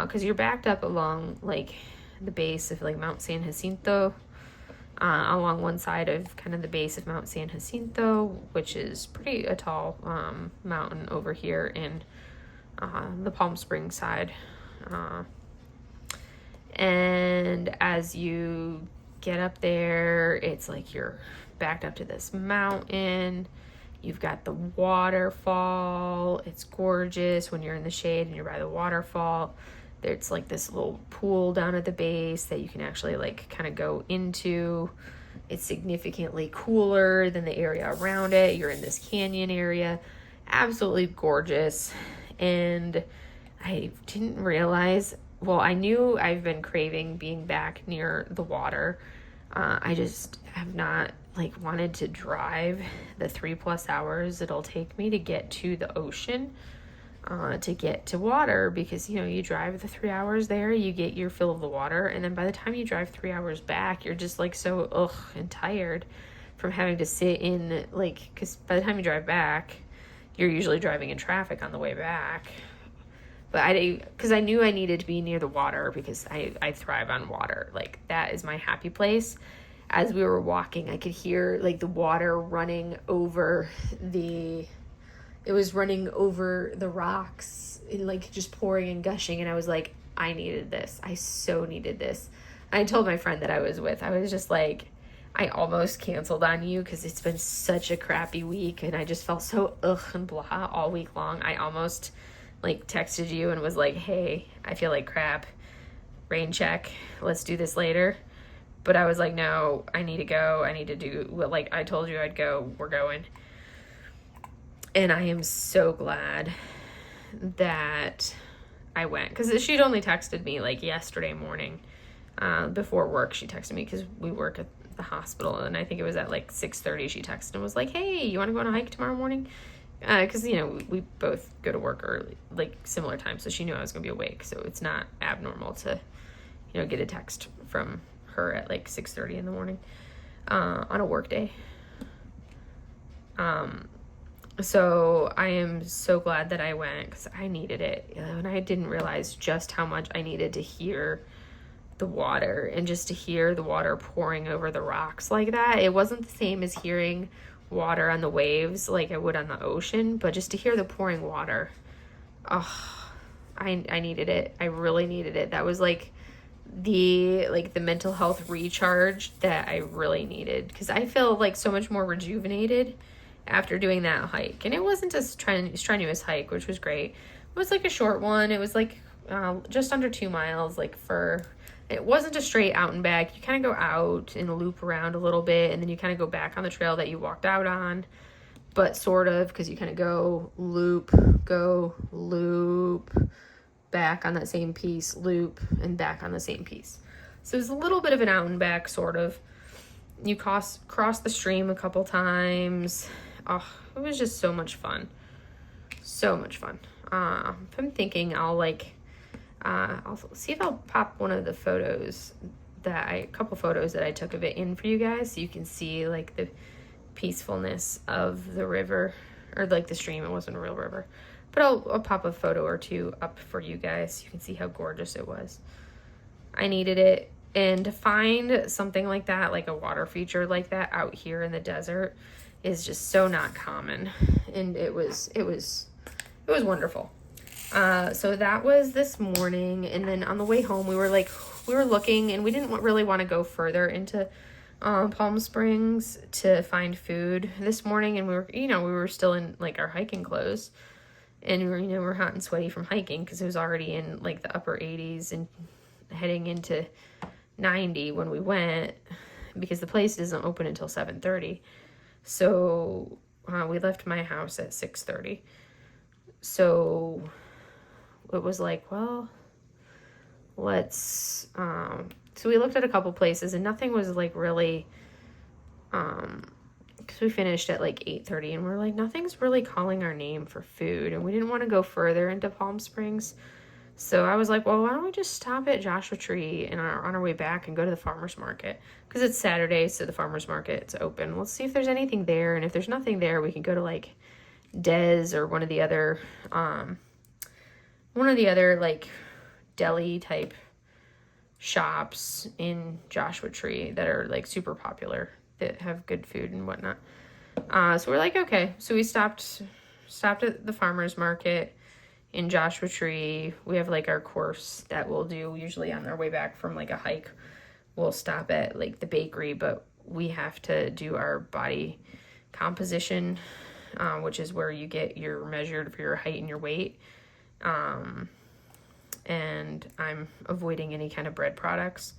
because you're backed up along like the base of like Mount San Jacinto, along one side of kind of the base of Mount San Jacinto, which is pretty a tall mountain over here in the Palm Springs side. And as you get up there, it's like you're backed up to this mountain. You've got the waterfall. It's gorgeous when you're in the shade and you're by the waterfall. There's like this little pool down at the base that you can actually like kind of go into. It's significantly cooler than the area around it. You're in this canyon area. Absolutely gorgeous. And I didn't realize, well, I knew I've been craving being back near the water. I just have not like wanted to drive the 3+ hours it'll take me to get to the ocean. to get to water, because, you drive the 3 hours there, you get your fill of the water, and then by the time you drive 3 hours back, you're just like so and tired from having to sit in, like, because by the time you drive back, you're usually driving in traffic on the way back. But because I knew I needed to be near the water, because I thrive on water. Like, that is my happy place. As we were walking, I could hear, like, the water running over it was running over the rocks and, like, just pouring and gushing. And I was like, I needed this. I so needed this. And I told my friend that I was with, I was just like, I almost canceled on you because it's been such a crappy week. And I just felt so and blah all week long. I almost, like, texted you and was like, hey, I feel like crap. Rain check. Let's do this later. But I was like, no, I need to go. I need to do what, like, I told you I'd go. We're going. And I am so glad that I went, because she'd only texted me, like, yesterday morning before work. She texted me because we work at the hospital, and I think it was at like 6:30 she texted and was like, hey, you want to go on a hike tomorrow morning? Because, we both go to work early, like, similar times, so she knew I was going to be awake, so it's not abnormal to, get a text from her at like 6:30 in the morning on a work day. So I am so glad that I went, because I needed it, and I didn't realize just how much I needed to hear the water, and just to hear the water pouring over the rocks like that. It wasn't the same as hearing water on the waves like I would on the ocean, but just to hear the pouring water, I needed it. I really needed it. That was like the mental health recharge that I really needed, because I feel like so much more rejuvenated after doing that hike. And it wasn't a strenuous hike, which was great. It was like a short one. It was like just under 2 miles. It wasn't a straight out and back. You kind of go out and loop around a little bit, and then you kind of go back on the trail that you walked out on, but sort of, because you kind of go loop, back on that same piece, loop, and back on the same piece. So it was a little bit of an out and back, sort of. You cross the stream a couple times. It was just so much fun. So much fun. I'm thinking I'll see if I'll pop one of the photos a couple photos that I took of it in for you guys, so you can see, like, the peacefulness of the river, or like the stream. It wasn't a real river, but I'll pop a photo or two up for you guys so you can see how gorgeous it was. I needed it. And to find something like that, like a water feature like that out here in the desert, is just so not common. And it was wonderful. So that was this morning. And then on the way home, we were looking, and we didn't really want to go further into Palm Springs to find food this morning. And we were still in, like, our hiking clothes, and we were hot and sweaty from hiking, because it was already in, like, the upper 80s and heading into 90 when we went, because the place doesn't open until 7:30. So we left my house at 6:30. So it was like, well, let's so we looked at a couple places, and nothing was, like, really because we finished at like 8:30, and we're like, nothing's really calling our name for food, and we didn't want to go further into Palm Springs. So I was like, well, why don't we just stop at Joshua Tree on our way back and go to the farmer's market, because it's Saturday, so the farmer's market's open. Let's see if there's anything there, and if there's nothing there, we can go to, like, Des or one of the other like deli type shops in Joshua Tree that are, like, super popular, that have good food and whatnot. So we're like, okay. So we stopped at the farmer's market in Joshua Tree. We have, like, our course that we'll do usually on our way back from, like, a hike. We'll stop at, like, the bakery, but we have to do our body composition, which is where you get your measured for your height and your weight. And I'm avoiding any kind of bread products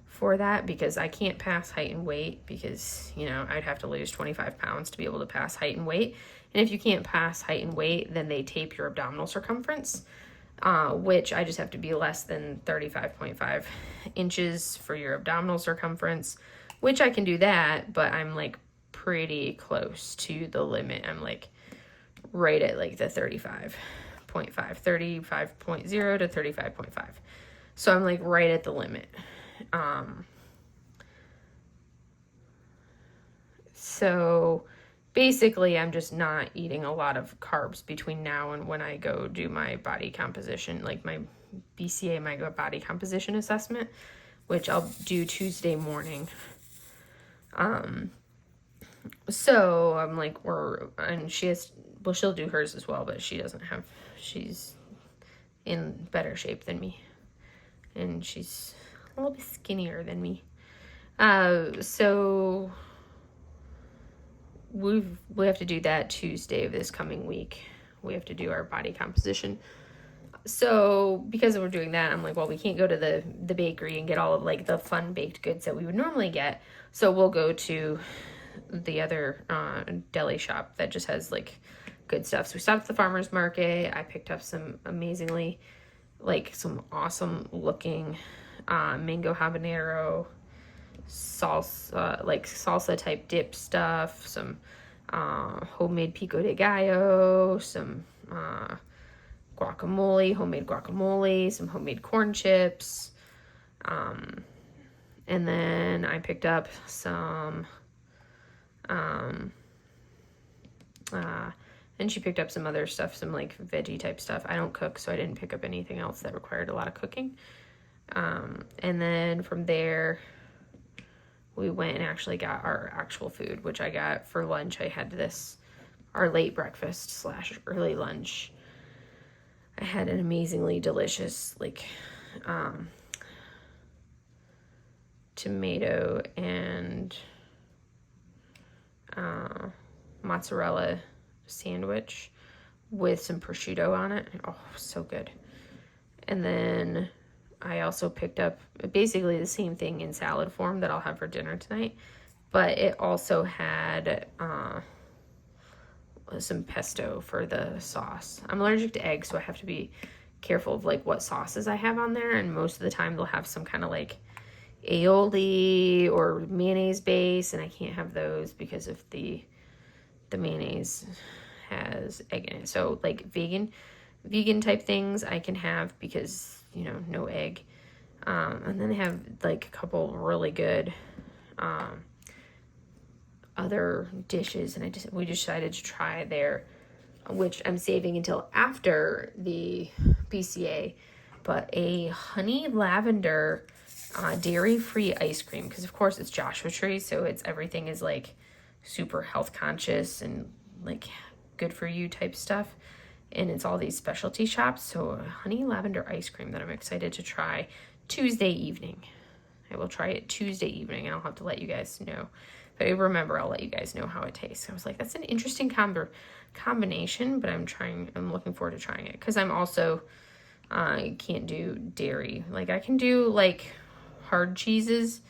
for that, because I can't pass height and weight, because, I'd have to lose 25 pounds to be able to pass height and weight. And if you can't pass height and weight, then they tape your abdominal circumference, which I just have to be less than 35.5 inches for your abdominal circumference, which I can do that, but I'm, like, pretty close to the limit. I'm, like, right at, like, the 35 35.0 to 35.5. So I'm like right at the limit. So basically I'm just not eating a lot of carbs between now and when I go do my body composition, like my BCA, my body composition assessment, which I'll do Tuesday morning. So I'm like, and she'll do hers as well, but she's in better shape than me. And she's a little bit skinnier than me. So we have to do that Tuesday of this coming week. We have to do our body composition. So because we're doing that, I'm like, well, we can't go to the bakery and get all of like the fun baked goods that we would normally get. So we'll go to the other deli shop that just has like good stuff. So we stopped at the farmer's market. I picked up some awesome looking mango habanero salsa, like salsa type dip stuff, some homemade pico de gallo, some guacamole, homemade guacamole, some homemade corn chips, and then I picked up some and she picked up some other stuff, some like veggie type stuff. I don't cook, so I didn't pick up anything else that required a lot of cooking. And then from there, we went and actually got our actual food, which I got for lunch. I had our late breakfast / early lunch. I had an amazingly delicious, tomato and mozzarella sandwich with some prosciutto on it. Oh, so good. And then I also picked up basically the same thing in salad form that I'll have for dinner tonight, but it also had some pesto for the sauce. I'm allergic to eggs, so I have to be careful of like what sauces I have on there, and most of the time they'll have some kind of like aioli or mayonnaise base, and I can't have those because of the mayonnaise has egg in it. So like vegan type things I can have because, no egg. And then they have like a couple really good other dishes, and we decided to try there, which I'm saving until after the BCA, but a honey lavender dairy-free ice cream, because of course it's Joshua Tree, so everything is like super health conscious and like good for you type stuff, and it's all these specialty shops. So a honey lavender ice cream that I'm excited to try Tuesday evening. I will try it Tuesday evening, and I'll have to let you guys know. If I remember, I'll let you guys know how it tastes. I was like, that's an interesting combination, but I'm looking forward to trying it, because I'm also, I can't do dairy. Like I can do like hard cheeses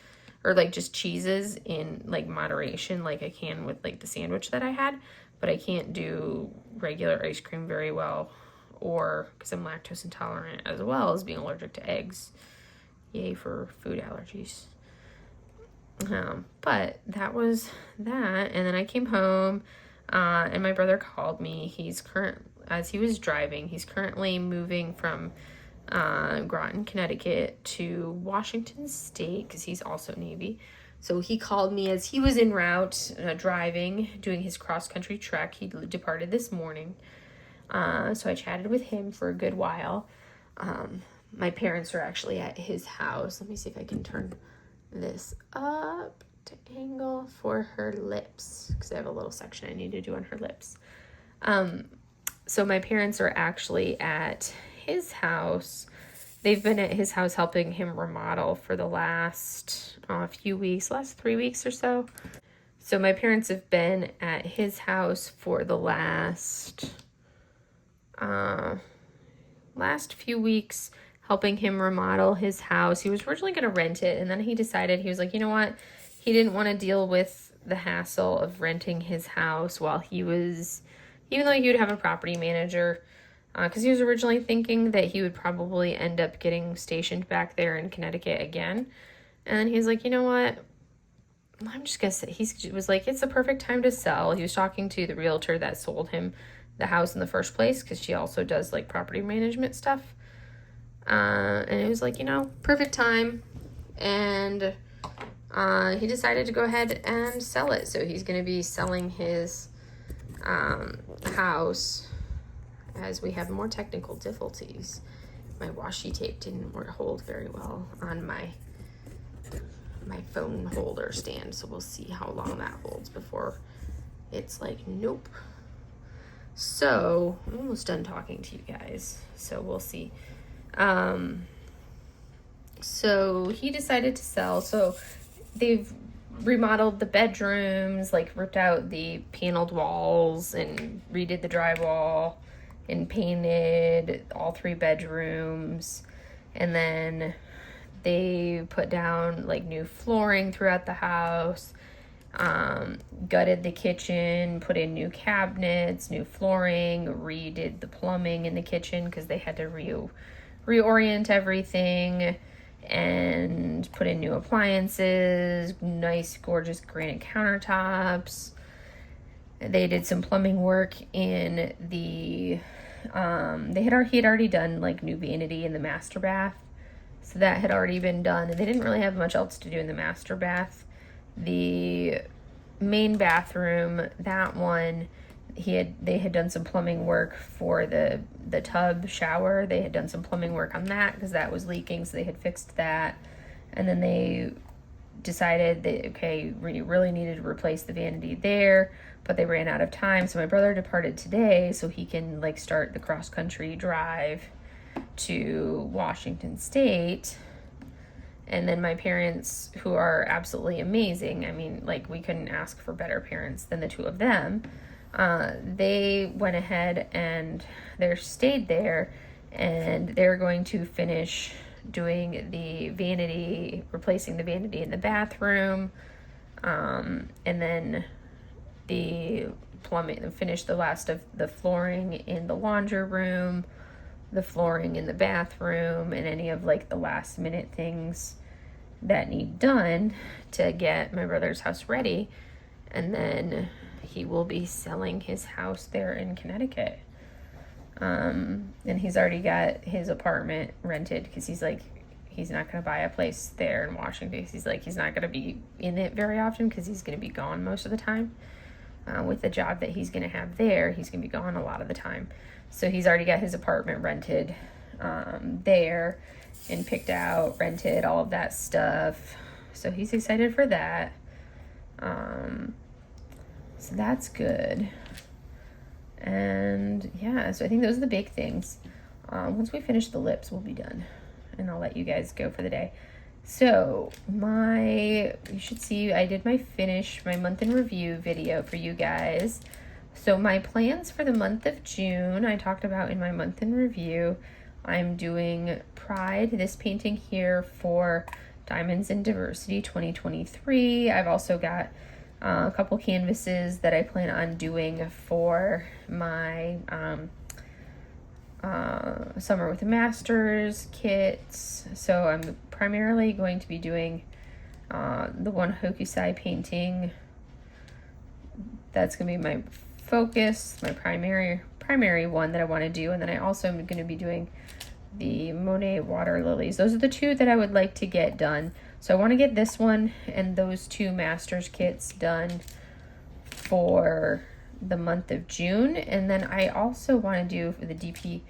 or like just cheeses in like moderation, like I can with like the sandwich that I had, but I can't do regular ice cream very well, or because I'm lactose intolerant as well as being allergic to eggs. Yay for food allergies. But that was that. And then I came home, and my brother called me. As he was driving, he's currently moving from Groton, Connecticut to Washington State, because he's also Navy. So he called me as he was en route, driving, doing his cross-country trek. He departed this morning. So I chatted with him for a good while. My parents are actually at his house. Let me see if I can turn this up to angle for her lips, because I have a little section I need to do on her lips. So my parents are actually at his house. They've been at his house helping him remodel for the last few weeks, last 3 weeks or so. So my parents have been at his house for the last few weeks, helping him remodel his house. He was originally going to rent it, and then he decided, he was like, you know what? He didn't want to deal with the hassle of renting his house while even though he would have a property manager, because he was originally thinking that he would probably end up getting stationed back there in Connecticut again. And then he's like, you know what? I'm just going to say, he was like, it's the perfect time to sell. He was talking to the realtor that sold him the house in the first place, because she also does like property management stuff. And it was like, you know, perfect time. And he decided to go ahead and sell it. So he's going to be selling his house as we have more technical difficulties. My washi tape didn't hold very well on my phone holder stand, so we'll see how long that holds before it's like, nope. So I'm almost done talking to you guys, so we'll see. So he decided to sell. So they've remodeled the bedrooms, like ripped out the paneled walls and redid the drywall and painted all 3 bedrooms. And then they put down like new flooring throughout the house, gutted the kitchen, put in new cabinets, new flooring, redid the plumbing in the kitchen because they had to reorient everything, and put in new appliances, nice, gorgeous granite countertops. They did some plumbing work in the, he had already done like new vanity in the master bath. So that had already been done, and they didn't really have much else to do in the master bath. The main bathroom, that one, they had done some plumbing work for the tub shower. They had done some plumbing work on that because that was leaking, so they had fixed that. And then they decided that, okay, we really needed to replace the vanity there, but they ran out of time. So my brother departed today so he can like start the cross-country drive to Washington State. And then my parents, who are absolutely amazing, I mean, like, we couldn't ask for better parents than the 2 of them. They went ahead and they stayed there, and they're going to finish doing the vanity, replacing the vanity in the bathroom, and then the plumbing, finish the last of the flooring in the laundry room, the flooring in the bathroom, and any of like the last minute things that need done to get my brother's house ready. And then he will be selling his house there in Connecticut. And he's already got his apartment rented because he's like, he's not going to buy a place there in Washington. He's like, he's not going to be in it very often because he's going to be gone most of the time. With the job that he's going to have there, he's going to be gone a lot of the time. So he's already got his apartment rented there and picked out, rented, all of that stuff. So he's excited for that. So that's good. And yeah, so I think those are the big things. Once we finish the lips, we'll be done. And I'll let you guys go for the day. So you should see, I did my month in review video for you guys. So my plans for the month of June, I talked about in my month in review. I'm doing Pride, this painting here, for Diamonds in Diversity 2023. I've also got a couple canvases that I plan on doing for my Summer with the Masters kits. So I'm primarily going to be doing the one Hokusai painting. That's going to be my focus, my primary one that I want to do. And then I also am going to be doing the Monet water lilies. Those are the 2 that I would like to get done. So I want to get this one and those 2 masters kits done for the month of June. And then I also want to do for the DP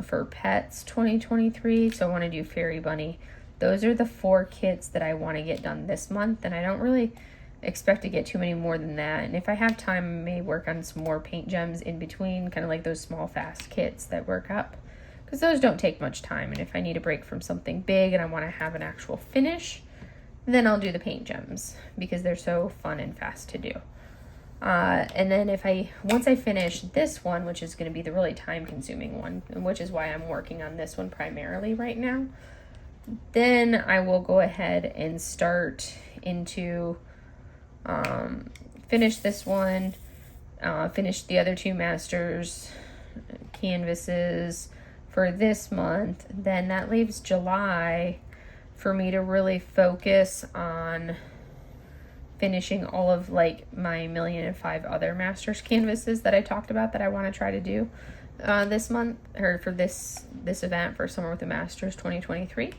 for Pets 2023. So I want to do Fairy Bunny. Those are the 4 kits that I want to get done this month, and I don't really expect to get too many more than that. And if I have time, I may work on some more paint gems in between, kind of like those small fast kits that work up, because those don't take much time. And if I need a break from something big and I want to have an actual finish, then I'll do the paint gems because they're so fun and fast to do. And then once I finish this one, which is going to be the really time consuming one, and which is why I'm working on this one primarily right now, then I will go ahead and start into finish this one, finish the other 2 masters canvases for this month. Then that leaves July for me to really focus on finishing all of like my 1,000,005 other masters canvases that I talked about that I want to try to do this month, or for this event for Summer with the Masters 2023.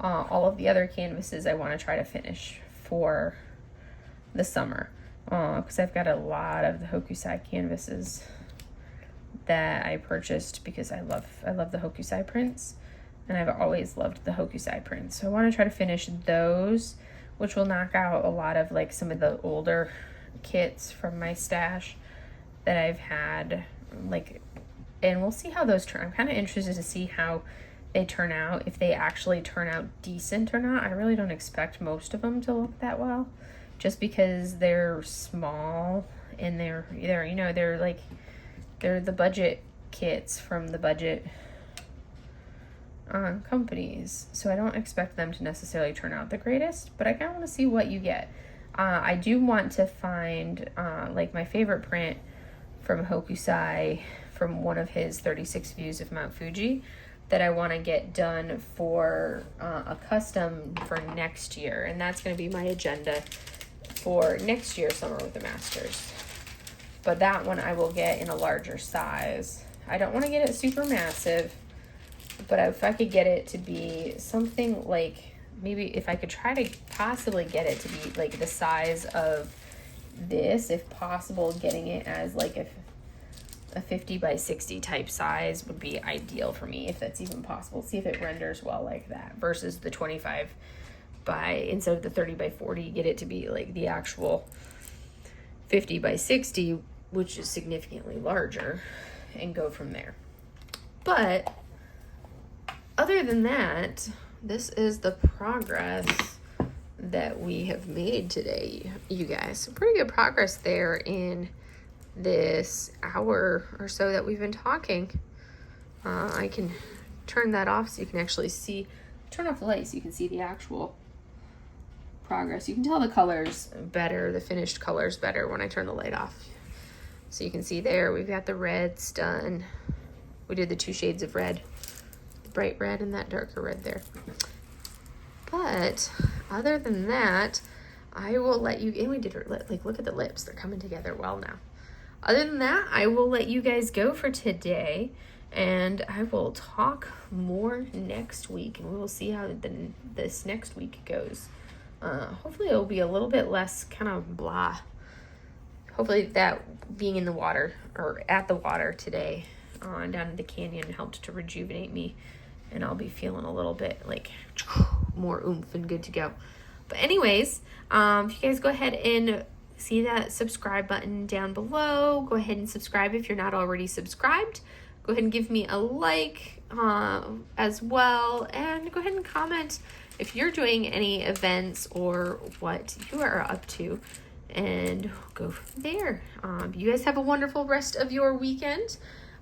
All of the other canvases I want to try to finish for the summer, because I've got a lot of the Hokusai canvases that I purchased because I love the Hokusai prints, and I've always loved the Hokusai prints. So I want to try to finish those, which will knock out a lot of like some of the older kits from my stash that I've had, like, and we'll see how those turn. I'm kind of interested to see how they turn out, if they actually turn out decent or not. I really don't expect most of them to look that well, just because they're small and they're you know, they're the budget kits from the budget companies, so I don't expect them to necessarily turn out the greatest, but I kind of want to see what you get. I do want to find like my favorite print from Hokusai, from one of his 36 views of Mount Fuji, that I want to get done for a custom for next year, and that's going to be my agenda for next year's Summer with the Masters. But that one I will get in a larger size. I don't want to get it super massive, but if I could get it to be something like, maybe if I could try to possibly get it to be like the size of this, if possible, getting it as like a 50 by 60 type size would be ideal for me, if that's even possible. See if it renders well like that, versus the 25 by, instead of the 30 by 40, get it to be like the actual 50 by 60, which is significantly larger, and go from there. But other than that, this is the progress that we have made today, you guys. Pretty good progress there in this hour or so that we've been talking. I can turn that off so you can actually see, turn off the light so you can see the actual progress. You can tell the colors better, the finished colors better, when I turn the light off. So you can see there, we've got the reds done. We did the 2 shades of red, the bright red and that darker red there. But other than that, I will let you, and we did, like, look at the lips, they're coming together well now. Other than that, I will let you guys go for today, and I will talk more next week, and we will see how this next week goes. Hopefully it'll be a little bit less kind of blah. Hopefully that being in the water, or at the water today, down in the canyon, helped to rejuvenate me, and I'll be feeling a little bit like more oomph and good to go. But anyways, if you guys go ahead and see that subscribe button down below, go ahead and subscribe if you're not already subscribed. Go ahead and give me a like as well, and go ahead and comment if you're doing any events or what you are up to, and go from there. You guys have a wonderful rest of your weekend,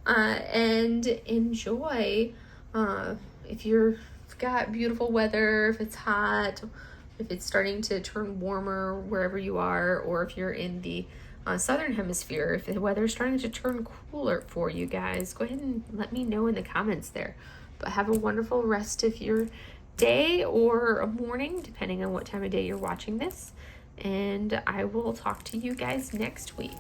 and enjoy. If you've got beautiful weather, if it's hot, if it's starting to turn warmer wherever you are, or if you're in the southern hemisphere, if the weather's starting to turn cooler for you guys, go ahead and let me know in the comments there. But have a wonderful rest of your day or a morning, depending on what time of day you're watching this. And I will talk to you guys next week.